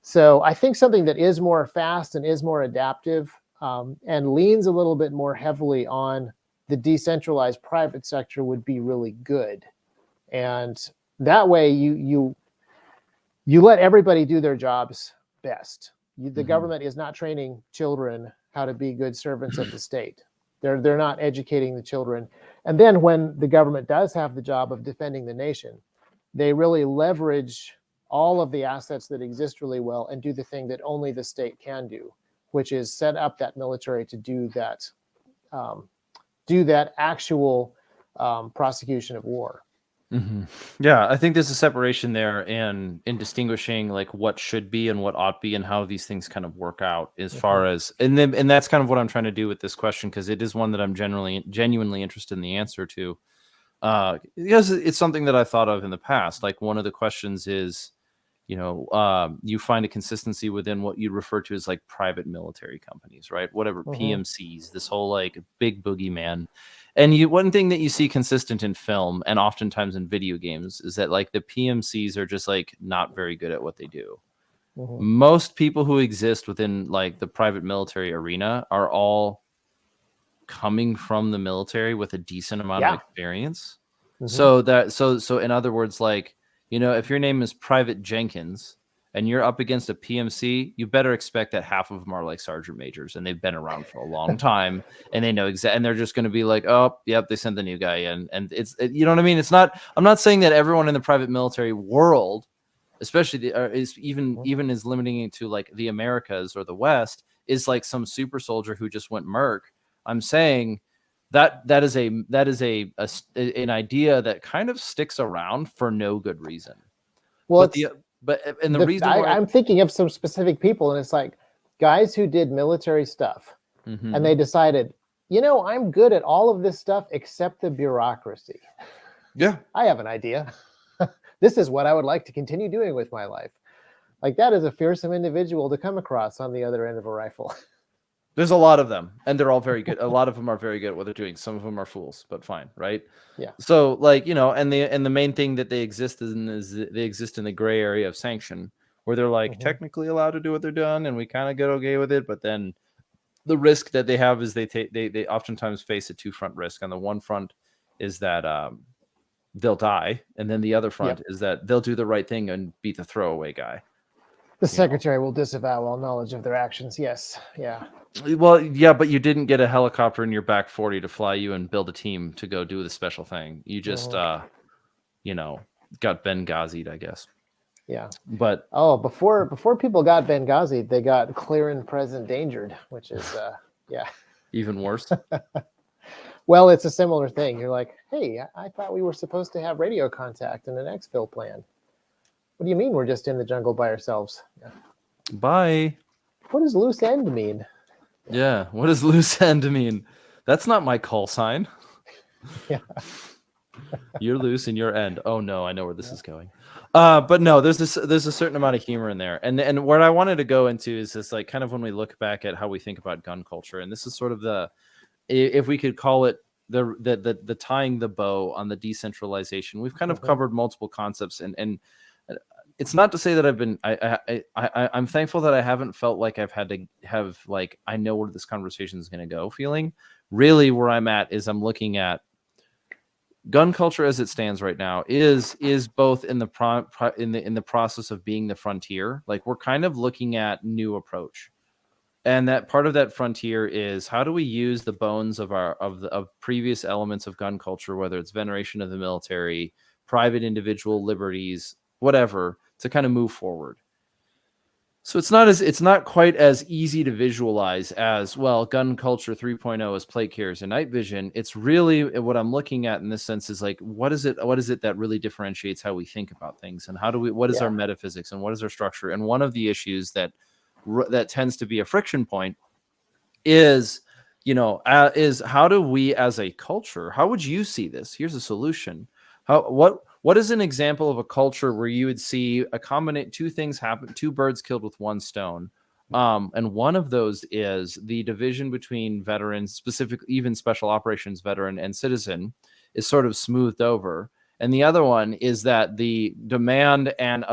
So I think something that is more fast and is more adaptive, and leans a little bit more heavily on the decentralized private sector would be really good. And that way you let everybody do their jobs best. The government is not training children how to be good servants of the state. They're not educating the children. And then when the government does have the job of defending the nation, they really leverage all of the assets that exist really well and do the thing that only the state can do, which is set up that military to do that actual prosecution of war. Yeah, I think there's a separation there in distinguishing like what should be and what ought be and how these things kind of work out as far as and that's kind of what I'm trying to do with this question, because it is one that I'm genuinely interested in the answer to. Because it's something that I thought of in the past. Like one of the questions is, you find a consistency within what you refer to as like private military companies, right? Whatever, PMCs, this whole like big boogeyman. And one thing that you see consistent in film and oftentimes in video games is that like the PMCs are just like not very good at what they do. Most people who exist within like the private military arena are all coming from the military with a decent amount of experience. So in other words, like, if your name is Private Jenkins and you're up against a PMC, you better expect that half of them are like sergeant majors and they've been around for a long time and they know exactly, and they're just going to be like, oh, yep, they sent the new guy in. And you know what I mean? I'm not saying that everyone in the private military world, especially is even is limiting it to like the Americas or the West, is like some super soldier who just went merc. I'm saying that is an idea that kind of sticks around for no good reason. Well, the reason why I'm thinking of some specific people, and it's like guys who did military stuff, and they decided, I'm good at all of this stuff except the bureaucracy. Yeah, I have an idea. This is what I would like to continue doing with my life. Like, that is a fearsome individual to come across on the other end of a rifle. There's a lot of them, and they're all very good. A lot of them are very good at what they're doing. Some of them are fools, but fine, right? Yeah. So, like, and the main thing that they exist in is they exist in the gray area of sanction, where they're like technically allowed to do what they're doing, and we kind of get okay with it. But then the risk that they have is they oftentimes face a two-front risk. On the one front is that they'll die, and then the other front is that they'll do the right thing and beat the throwaway guy. The secretary will disavow all knowledge of their actions. Yes. Yeah. Well, yeah, but you didn't get a helicopter in your back 40 to fly you and build a team to go do the special thing. You just, got Benghazi'd, I guess. Yeah. But before people got Benghazi, they got clear and present dangered, which is, even worse. Well, it's a similar thing. You're like, hey, I thought we were supposed to have radio contact and an exfil plan. What do you mean we're just in the jungle by ourselves? Yeah. Bye. What does loose end mean? Yeah, what does loose end mean? That's not my call sign. Yeah. You're loose and you're end. Oh no, I know where this is going. But no, there's a certain amount of humor in there. And what I wanted to go into is this, like, kind of when we look back at how we think about gun culture, and this is sort of if we could call it the tying the bow on the decentralization. We've kind of covered multiple concepts, and it's not to say that I'm thankful that I haven't felt like I've had to have like I know where this conversation is going to go feeling. Really, where I'm at is I'm looking at gun culture as it stands right now is both in the process of being the frontier. Like, we're kind of looking at new approach, and that part of that frontier is how do we use the bones of previous elements of gun culture, whether it's veneration of the military, private individual liberties, whatever, to kind of move forward. So it's not quite as easy to visualize as, well, gun culture 3.0 is plate carriers and night vision. It's really what I'm looking at in this sense is like, what is it that really differentiates how we think about things, and what is our metaphysics and what is our structure? And one of the issues that tends to be a friction point is, is how do we as a culture, how would you see this? Here's a solution. What is an example of a culture where you would see two things happen, two birds killed with one stone? And one of those is the division between veterans, specifically even special operations veteran and citizen, is sort of smoothed over. And the other one is that the demand and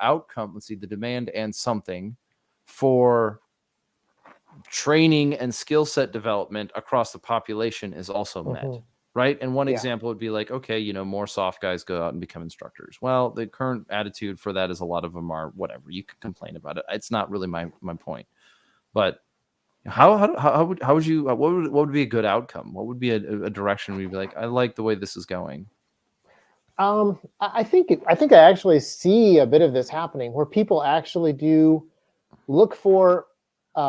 outcome, the demand and something for training and skill set development across the population is also met. Right. And one Yeah. example would be like, okay, you know, more soft guys go out and become instructors. Well, the current attitude for that is a lot of them are whatever. You can complain about it. It's not really my point. But how would you what would be a good outcome? What would be a direction where you'd be like, I like the way this is going? I think I actually see a bit of this happening where people actually do look for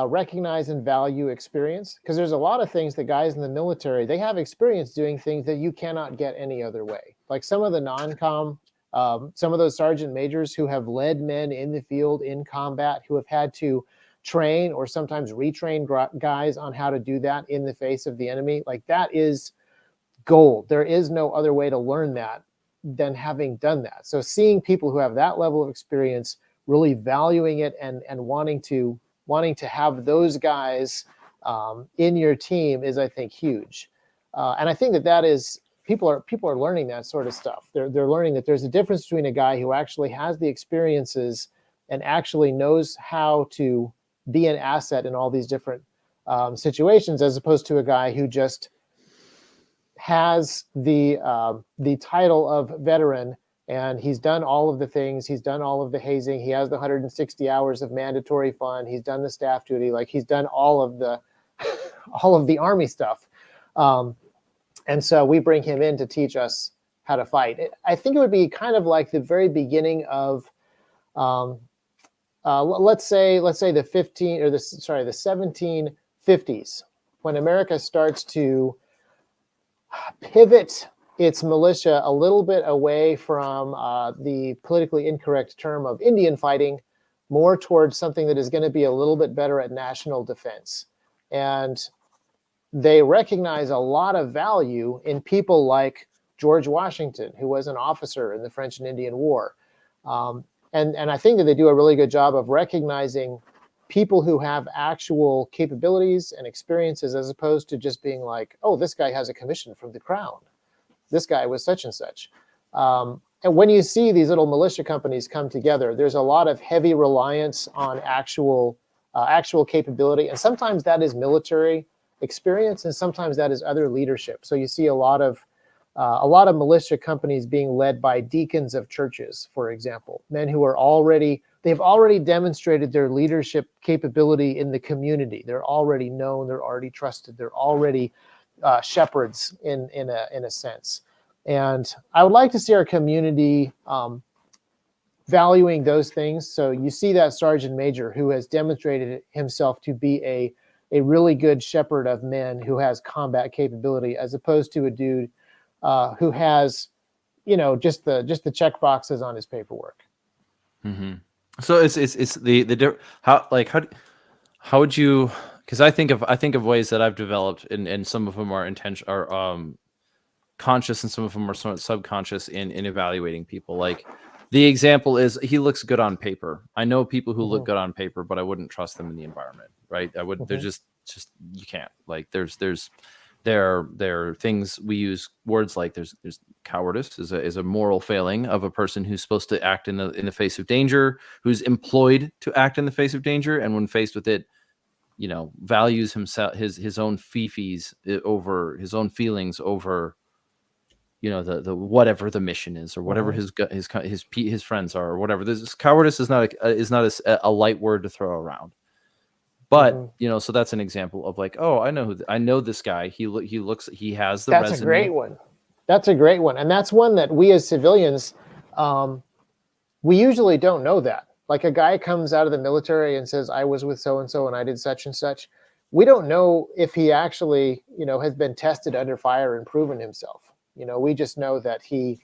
recognize and value experience, because there's a lot of things that guys in the military, they have experience doing things that you cannot get any other way. Like some of the non-com, some of those sergeant majors who have led men in the field in combat, who have had to train or sometimes retrain guys on how to do that in the face of the enemy. Like that is gold. There is no other way to learn that than having done that. So seeing people who have that level of experience really valuing it and wanting to have those guys in your team is, I think, huge. And I think that is people are learning that sort of stuff. They're learning that there's a difference between a guy who actually has the experiences and actually knows how to be an asset in all these different situations, as opposed to a guy who just has the title of veteran, and he's done all of the things. He's done all of the hazing. He has the 160 hours of mandatory fun. He's done the staff duty. Like he's done all of the all of the Army stuff. And so we bring him in to teach us how to fight. I think it would be kind of like the very beginning of, let's say the 1750s, when America starts to pivot its militia a little bit away from the politically incorrect term of Indian fighting, more towards something that is going to be a little bit better at national defense. And they recognize a lot of value in people like George Washington, who was an officer in the French and Indian War. And I think that they do a really good job of recognizing people who have actual capabilities and experiences, as opposed to just being like, oh, this guy has a commission from the crown. This guy was such and such. And when you see these little militia companies come together, there's a lot of heavy reliance on actual capability. And sometimes that is military experience, and sometimes that is other leadership. So you see a lot of militia companies being led by deacons of churches, for example, men who are they've already demonstrated their leadership capability in the community. They're already known, they're already trusted, they're already shepherds in a sense. And I would like to see our community valuing those things. So you see that sergeant major who has demonstrated himself to be a really good shepherd of men, who has combat capability, as opposed to a dude who has, just the check boxes on his paperwork. Mm-hmm. So it's the how would you? Because I think of ways that I've developed, and some of them are conscious, and some of them are sort of subconscious in evaluating people. Like the example is, he looks good on paper. I know people who look good on paper, but I wouldn't trust them in the environment. Right? I would. They're just you can't. Like there are things, we use words like there's cowardice is a moral failing of a person who's supposed to act in the face of danger, who's employed to act in the face of danger, and when faced with it, values himself, his own fifis over his own feelings over the whatever the mission is, or whatever his friends are, or whatever. This cowardice is not a light word to throw around. But so that's an example of like, oh, I know this guy. He has the That's resume. a great one. That's a great one, and that's one that we as civilians, we usually don't know that. Like a guy comes out of the military and says, I was with so and so and I did such and such. We don't know if he actually, has been tested under fire and proven himself. We just know that he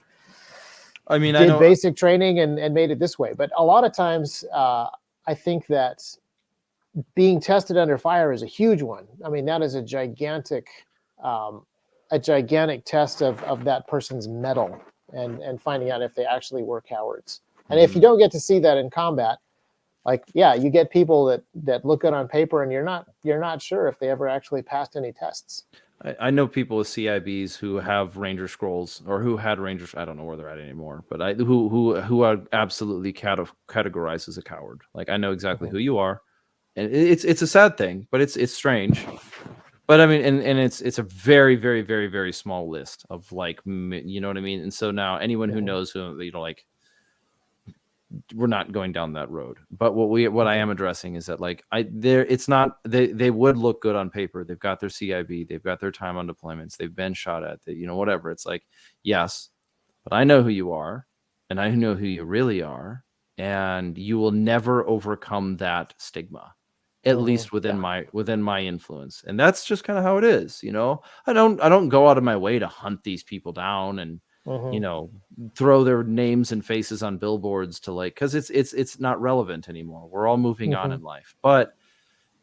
did basic training and made it this way. But a lot of times, I think that being tested under fire is a huge one. I mean, that is a gigantic test of that person's mettle, and finding out if they actually were cowards. And if you don't get to see that in combat, like, yeah, you get people that look good on paper, and you're not sure if they ever actually passed any tests. I know people with CIBs who have Ranger scrolls, or who had Rangers. I don't know where they're at anymore, but who are absolutely categorized as a coward. Like, I know exactly who you are. And it's a sad thing, but it's strange. But I mean, and it's a very, very, very, very small list of like, you know what I mean? And so now anyone who knows who, you know, like, we're not going down that road. But what I am addressing is that like it's not, they would look good on paper. They've got their CIB, they've got their time on deployments, they've been shot at, you know, whatever. It's like, yes, but I know who you are, and I know who you really are, and you will never overcome that stigma, at least within my influence. And that's just kind of how it is, you know. I don't go out of my way to hunt these people down and you know, throw their names and faces on billboards to like, because it's not relevant anymore. We're all moving on in life. But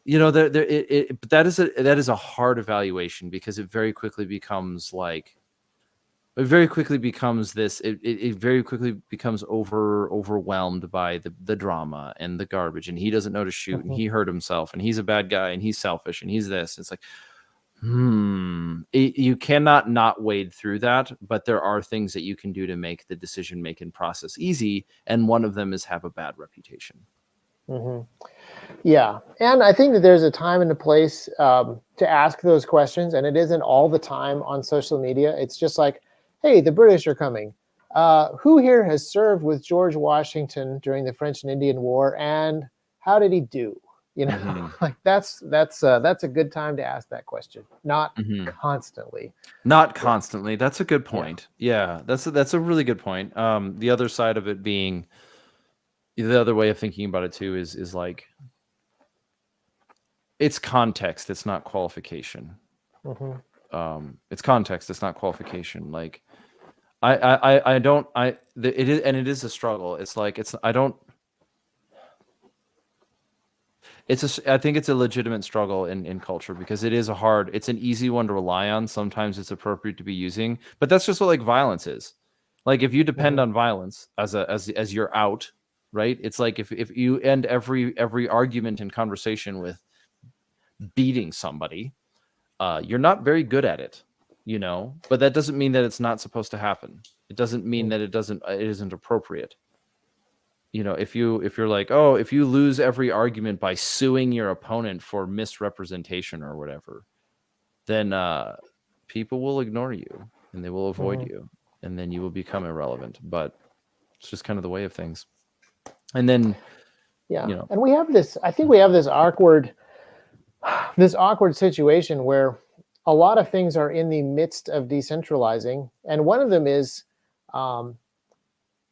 you know, but that is a hard evaluation, because it very quickly becomes like, it very quickly becomes this, it very quickly becomes overwhelmed by the drama and the garbage, and he doesn't know to shoot, and he hurt himself, and he's a bad guy, and he's selfish, and he's this. It's like, you cannot not wade through that, but there are things that you can do to make the decision making process easy, and one of them is have a bad reputation. Yeah, and I think that there's a time and a place to ask those questions, and it isn't all the time on social media. It's just like, hey, the British are coming. Who here has served with George Washington during the French and Indian War, and how did he do? You know, like that's a good time to ask that question, not constantly. Not constantly. That's a good point. Yeah, that's a really good point. The other side of it being, the other way of thinking about it too is like, it's context, it's not qualification. It's context, it's not qualification. Like it is a struggle. It's like, I think it's a legitimate struggle in culture, because it's an easy one to rely on. Sometimes it's appropriate to be using, but that's just what like violence is. Like if you depend on violence as your out, right? It's like if you end every argument and conversation with beating somebody, you're not very good at it, you know, but that doesn't mean that it's not supposed to happen. It doesn't mean that it isn't appropriate. You know, if you're like, oh, if you lose every argument by suing your opponent for misrepresentation or whatever, then people will ignore you and they will avoid you, and then you will become irrelevant. But it's just kind of the way of things. And then, yeah, you know, and we have this. I think we have this awkward situation where a lot of things are in the midst of decentralizing, and one of them is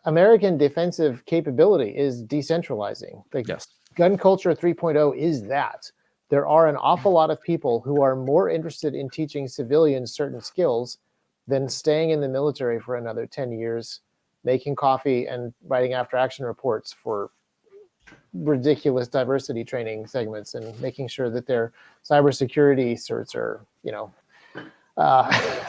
American defensive capability is decentralizing. Like yes, gun culture 3.0 is that. There are an awful lot of people who are more interested in teaching civilians certain skills than staying in the military for another 10 years, making coffee and writing after action reports for ridiculous diversity training segments and making sure that their cybersecurity certs are, you know.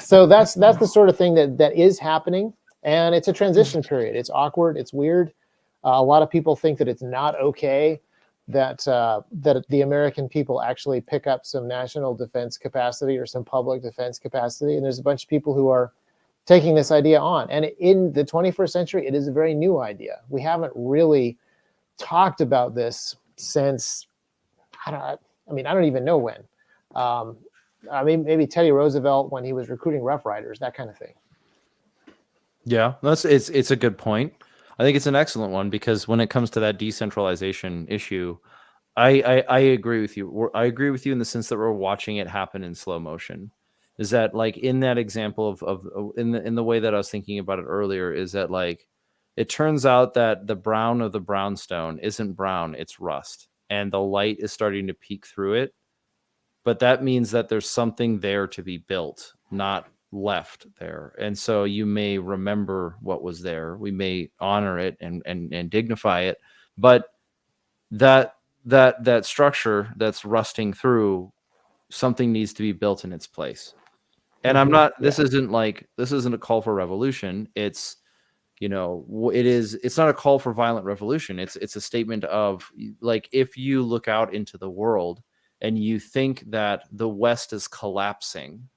So that's the sort of thing that is happening. And it's a transition period. It's awkward. It's weird. A lot of people think that it's not okay that that the American people actually pick up some national defense capacity or some public defense capacity. And there's a bunch of people who are taking this idea on. And in the 21st century, it is a very new idea. We haven't really talked about this since, I don't even know when. I mean, maybe Teddy Roosevelt when he was recruiting Rough Riders, that kind of thing. yeah, it's a good point. I think it's an excellent one, because when it comes to that decentralization issue, I agree with you. I agree with you in the sense that we're watching it happen in slow motion. Is that like in that example of in the way that I was thinking about it earlier, is that like it turns out that the brown of the brownstone isn't brown, it's rust, and the light is starting to peek through it. But that means that there's something there to be built, not left there. And so you may remember what was there. We may honor it and dignify it, but that structure that's rusting through, something needs to be built in its place. And I'm not, this isn't a call for revolution. It's, you know, it's not a call for violent revolution. It's a statement of like, if you look out into the world and you think that the West is collapsing,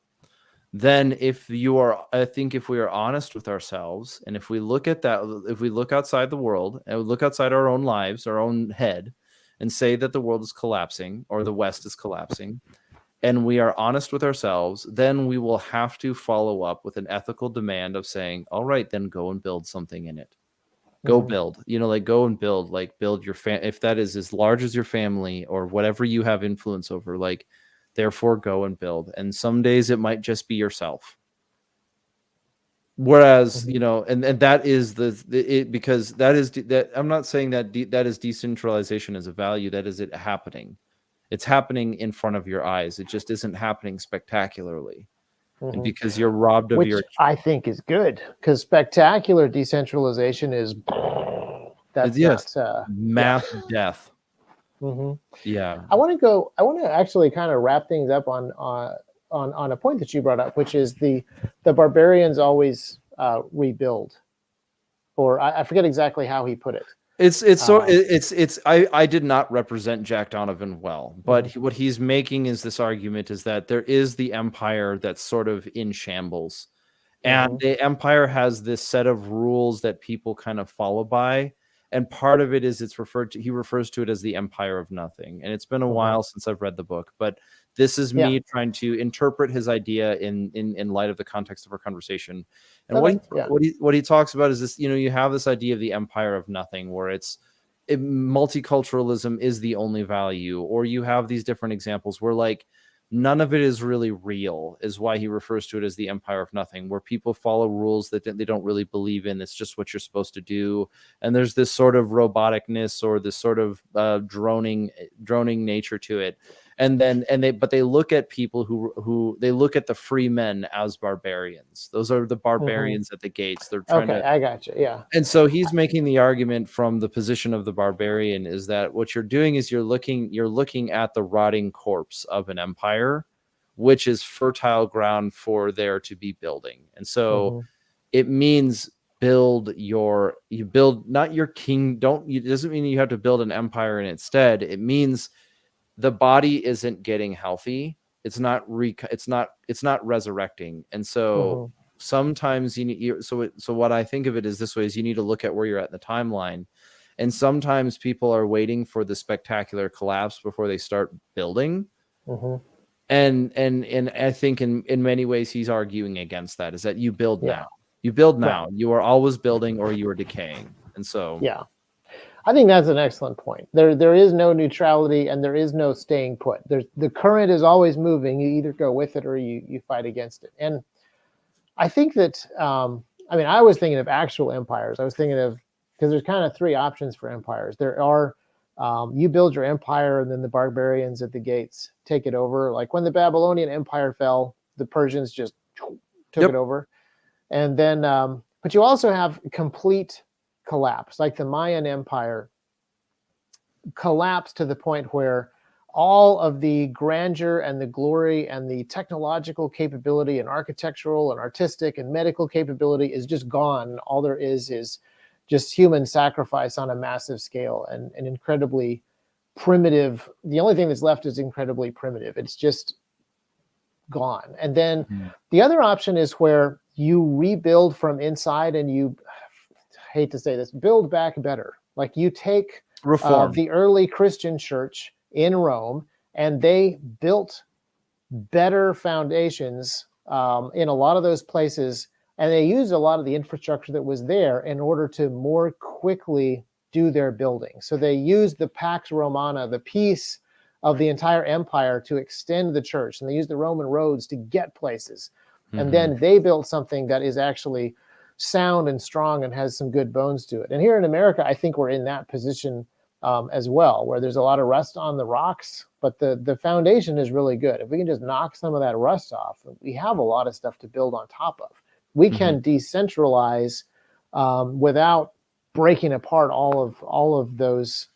then I think if we are honest with ourselves, and if we look at that, if we look outside the world and we look outside our own lives, our own head, and say that the world is collapsing or the West is collapsing, and we are honest with ourselves, then we will have to follow up with an ethical demand of saying, all right, then go and build something in it. Go build, like go and build, like build your if that is as large as your family or whatever you have influence over, like therefore go and build. And some days it might just be yourself. Whereas, and that is because that is that I'm not saying that that is decentralization as a value. That is it happening. It's happening in front of your eyes. It just isn't happening spectacularly. And because you're robbed of which your, I think is good, because spectacular decentralization is that's yes, not mass death. Yeah. I want to actually kind of wrap things up on a point that you brought up, which is the barbarians always rebuild, or I forget exactly how he put it. I did not represent Jack Donovan well, but what he's making is this argument is that there is the empire that's sort of in shambles, and the empire has this set of rules that people kind of follow by. And part of it is he refers to it as the empire of nothing. And it's been a while since I've read the book, but this is me trying to interpret his idea in light of the context of our conversation. And what he talks about is this, you have this idea of the empire of nothing, where multiculturalism is the only value, or you have these different examples where like none of it is really real, is why he refers to it as the empire of nothing, where people follow rules that they don't really believe in. It's just what you're supposed to do. And there's this sort of roboticness or this sort of droning nature to it. And they look at people who they look at the free men as barbarians. Those are the barbarians at the gates. They're trying to. I got you. Yeah. And so he's making the argument from the position of the barbarian is that what you're doing is you're looking at the rotting corpse of an empire, which is fertile ground for there to be building. And so it means you build not your king. It doesn't mean you have to build an empire in its stead. It means the body isn't getting healthy. It's not resurrecting. And so sometimes so what I think of it is this way: is you need to look at where you're at in the timeline. And sometimes people are waiting for the spectacular collapse before they start building. And I think in many ways he's arguing against that, is that you build now. You build now. You are always building or you are decaying. And so I think that's an excellent point. There is no neutrality and there is no staying put. The current is always moving. You either go with it or you fight against it. And I think that, I was thinking of actual empires. I was thinking of, because there's kind of three options for empires. There are, you build your empire and then the barbarians at the gates take it over. Like when the Babylonian Empire fell, the Persians just took it over. And then, but you also have complete collapse, like the Mayan Empire collapsed to the point where all of the grandeur and the glory and the technological capability and architectural and artistic and medical capability is just gone. All there is just human sacrifice on a massive scale and incredibly primitive. The only thing that's left is incredibly primitive. It's just gone. And then the other option is where you rebuild from inside and you, hate to say this, build back better. Like you take the early Christian church in Rome and they built better foundations in a lot of those places, and they used a lot of the infrastructure that was there in order to more quickly do their building. So they used the Pax Romana, the peace of the entire empire, to extend the church, and they used the Roman roads to get places. And then they built something that is actually sound and strong and has some good bones to it. And here in America, I think we're in that position as well, where there's a lot of rust on the rocks, but the foundation is really good. If we can just knock some of that rust off, we have a lot of stuff to build on top of. We can decentralize without breaking apart all of those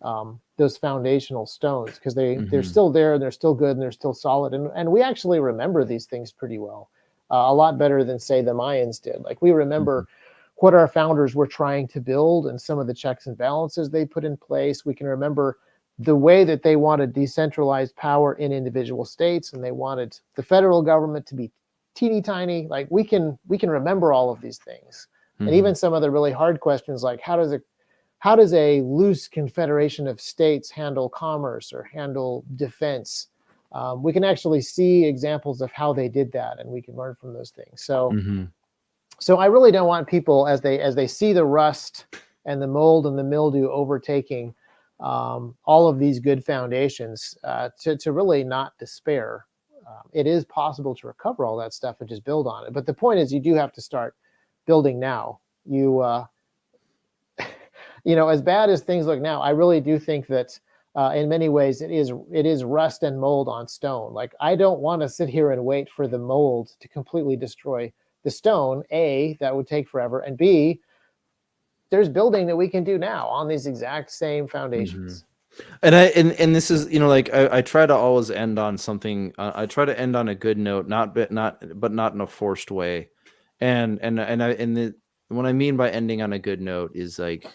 foundational stones, because they're still there and they're still good and they're still solid. And we actually remember these things pretty well, a lot better than, say, the Mayans did. Like we remember what our founders were trying to build and some of the checks and balances they put in place. We can remember the way that they wanted decentralized power in individual states, and they wanted the federal government to be teeny tiny. Like we can remember all of these things. And even some of the really hard questions, like how does how does a loose confederation of states handle commerce or handle defense? We can actually see examples of how they did that, and we can learn from those things. So, so I really don't want people, as they see the rust and the mold and the mildew overtaking all of these good foundations, to really not despair. It is possible to recover all that stuff and just build on it. But the point is, you do have to start building now. You you know, as bad as things look now, I really do think that in many ways it is rust and mold on stone. Like, I don't want to sit here and wait for the mold to completely destroy the stone. A, that would take forever, and B, there's building that we can do now on these exact same foundations. And and this is, you know, like I try to always end on something. I try to end on a good note, not in a forced way. What I mean by ending on a good note is like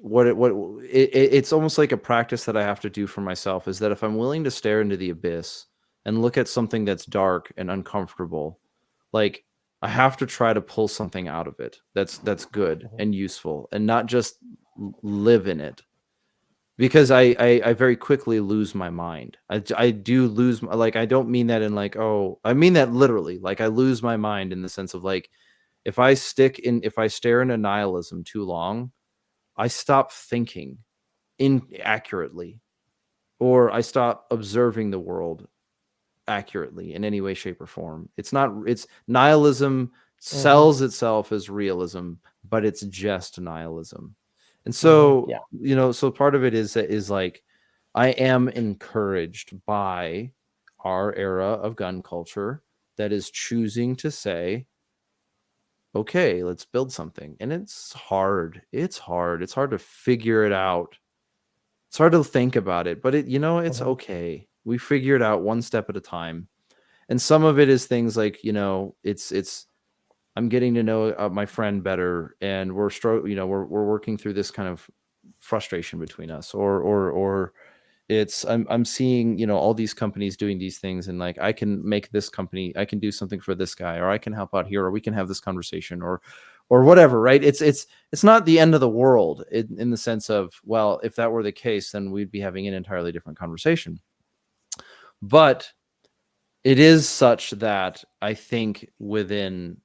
it's almost like a practice that I have to do for myself, is that if I'm willing to stare into the abyss and look at something that's dark and uncomfortable, like, I have to try to pull something out of it that's good and useful, and not just live in it. Because I very quickly lose my mind. I do lose, like, I don't mean that in like, oh, I mean that literally. Like, I lose my mind in the sense of like, if I stare into nihilism too long, I stop thinking inaccurately, or I stop observing the world accurately in any way, shape, or form. It's nihilism sells itself as realism, but it's just nihilism. And so, Yeah. you know, so part of it is like, I am encouraged by our era of gun culture that is choosing to say, okay, let's build something. And it's hard. It's hard. It's hard to figure it out. It's hard to think about it, but it's okay. We figure it out one step at a time. And some of it is things like, it's I'm getting to know my friend better, and we're working through this kind of frustration between us, or it's I'm seeing, all these companies doing these things, and like, I can make this company, I can do something for this guy, or I can help out here, or we can have this conversation, or whatever, right? It's not the end of the world in the sense of, well, if that were the case, then we'd be having an entirely different conversation. But it is such that I think within,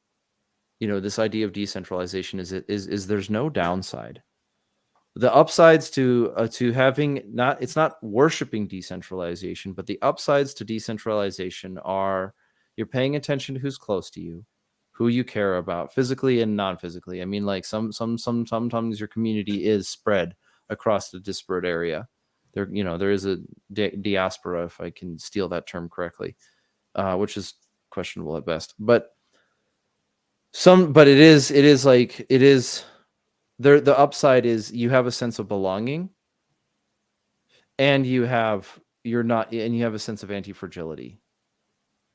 this idea of decentralization is there's no downside. The upsides to having it's not worshiping decentralization, but the upsides to decentralization are, you're paying attention to who's close to you, who you care about physically and non-physically. I mean, like, sometimes your community is spread across the disparate area. There is a diaspora, if I can steal that term correctly, which is questionable at best. But it is like, it is there. The upside is you have a sense of belonging, and you have a sense of anti-fragility.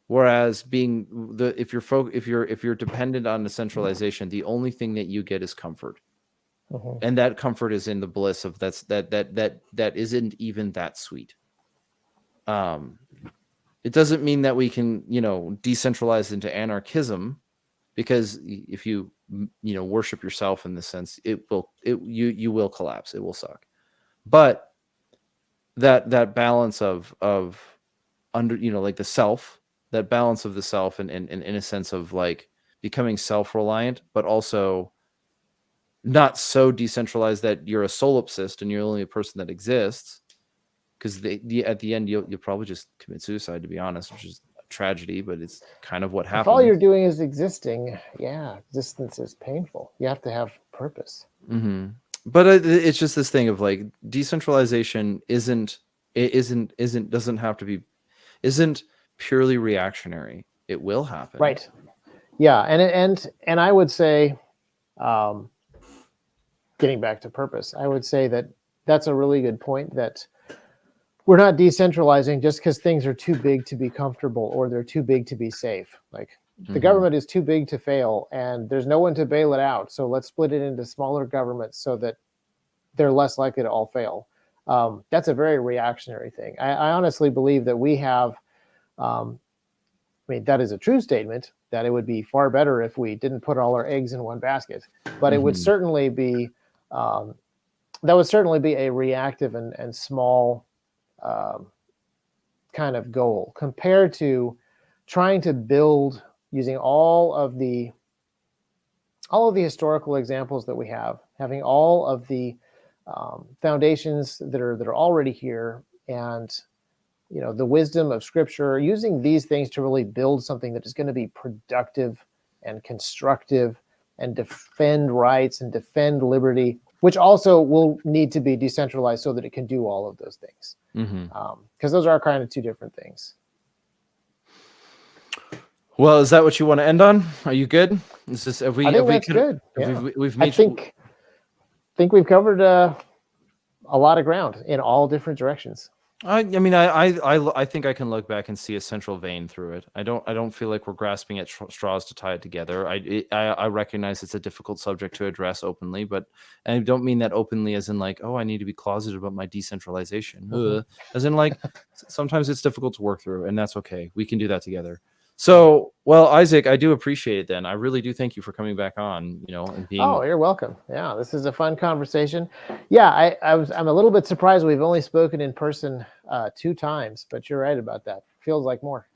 Whereas if you're dependent on the centralization, the only thing that you get is comfort. And that comfort is in the bliss of that isn't even that sweet. It doesn't mean that we can, decentralize into anarchism, because if you worship yourself in the sense, you will collapse. It will suck. But that balance of under, like the self, that balance of the self, and in a sense of like becoming self-reliant, but also not so decentralized that you're a solipsist and you're only a person that exists. Because at the end, you'll probably just commit suicide, to be honest, which is a tragedy, but it's kind of what happens. If all you're doing is existing, existence is painful. You have to have purpose. But it's just this thing of like, decentralization isn't purely reactionary. It will happen, right? Yeah, and I would say, getting back to purpose, I would say that that's a really good point, that we're not decentralizing just because things are too big to be comfortable, or they're too big to be safe. Like, the government is too big to fail, and there's no one to bail it out. So let's split it into smaller governments so that they're less likely to all fail. That's a very reactionary thing. I honestly believe that we have mean, that is a true statement that it would be far better if we didn't put all our eggs in one basket, but it would certainly be, that would certainly be a reactive and small kind of goal compared to trying to build using all of the historical examples that we have, having all of the foundations that are already here, and the wisdom of Scripture, using these things to really build something that is going to be productive and constructive and defend rights and defend liberty, which also will need to be decentralized so that it can do all of those things. Because those are kind of two different things. Well, is that what you want to end on? Are you good? Is this, I think that's good. Yeah. We've I think we've covered a lot of ground in all different directions. I mean, I think I can look back and see a central vein through it. I don't feel like we're grasping at straws to tie it together. I recognize it's a difficult subject to address openly, but I don't mean that openly as in like, oh, I need to be closeted about my decentralization. As in like, sometimes it's difficult to work through, and that's okay. We can do that together. So, well, Isaac, I do appreciate it then. I really do thank you for coming back on, and being... Oh, you're welcome. Yeah, this is a fun conversation. Yeah, I'm a little bit surprised we've only spoken in person 2 times, but you're right about that. Feels like more.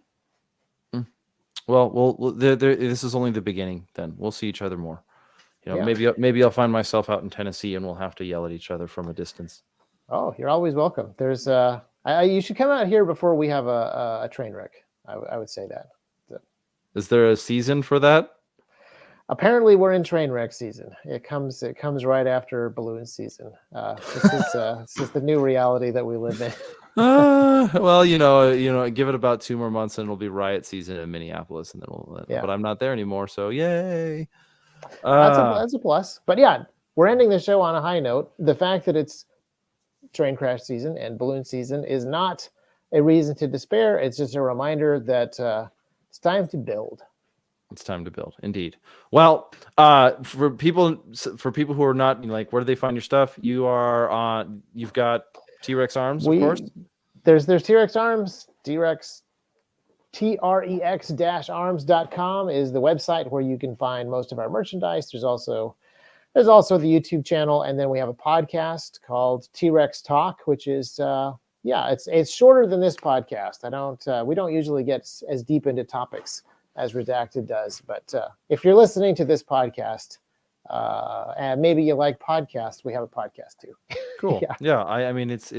Well, this is only the beginning then. We'll see each other more. Maybe I'll find myself out in Tennessee and we'll have to yell at each other from a distance. Oh, you're always welcome. There's you should come out here before we have a train wreck. I would say that. Is there a season for that? Apparently, we're in train wreck season. It comes right after balloon season. This is the new reality that we live in. Well, give it about 2 more months and it'll be riot season in Minneapolis, and then we'll. Yeah. But I'm not there anymore, so yay. That's a plus. But yeah, we're ending the show on a high note. The fact that it's train crash season and balloon season is not a reason to despair. It's just a reminder that it's time to build. It's time to build, indeed. Well, for people who are not like, where do they find your stuff? You've got T.Rex Arms, of course. There's T.Rex Arms. TREX-arms.com is the website where you can find most of our merchandise. There's also the YouTube channel, and then we have a podcast called T.Rex Talk, which is it's shorter than this podcast. We don't usually get as deep into topics as Redacted does, but if you're listening to this podcast and maybe you like podcasts, we have a podcast too. Cool. Yeah. I mean, it's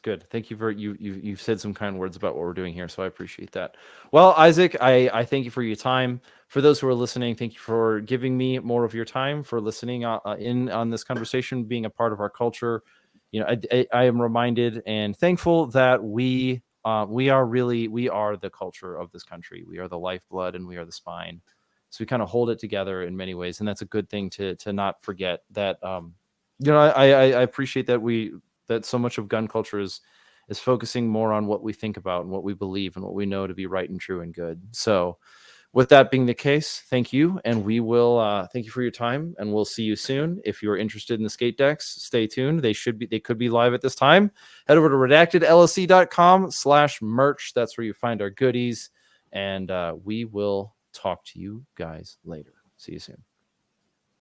good. Thank you for you've said some kind words about what we're doing here, so I appreciate that. Well, Isaac, I thank you for your time. For those who are listening, thank you for giving me more of your time, for listening in on this conversation, being a part of our culture. I am reminded and thankful that we are the culture of this country. We are the lifeblood and we are the spine. So we kind of hold it together in many ways, and that's a good thing to not forget. That I appreciate that so much of gun culture is focusing more on what we think about and what we believe and what we know to be right and true and good. So with that being the case, thank you, and we will thank you for your time, and we'll see you soon. If you're interested in the skate decks, stay tuned. They could be live at this time. Head over to redactedllc.com/merch. That's where you find our goodies, and we will talk to you guys later. See you soon.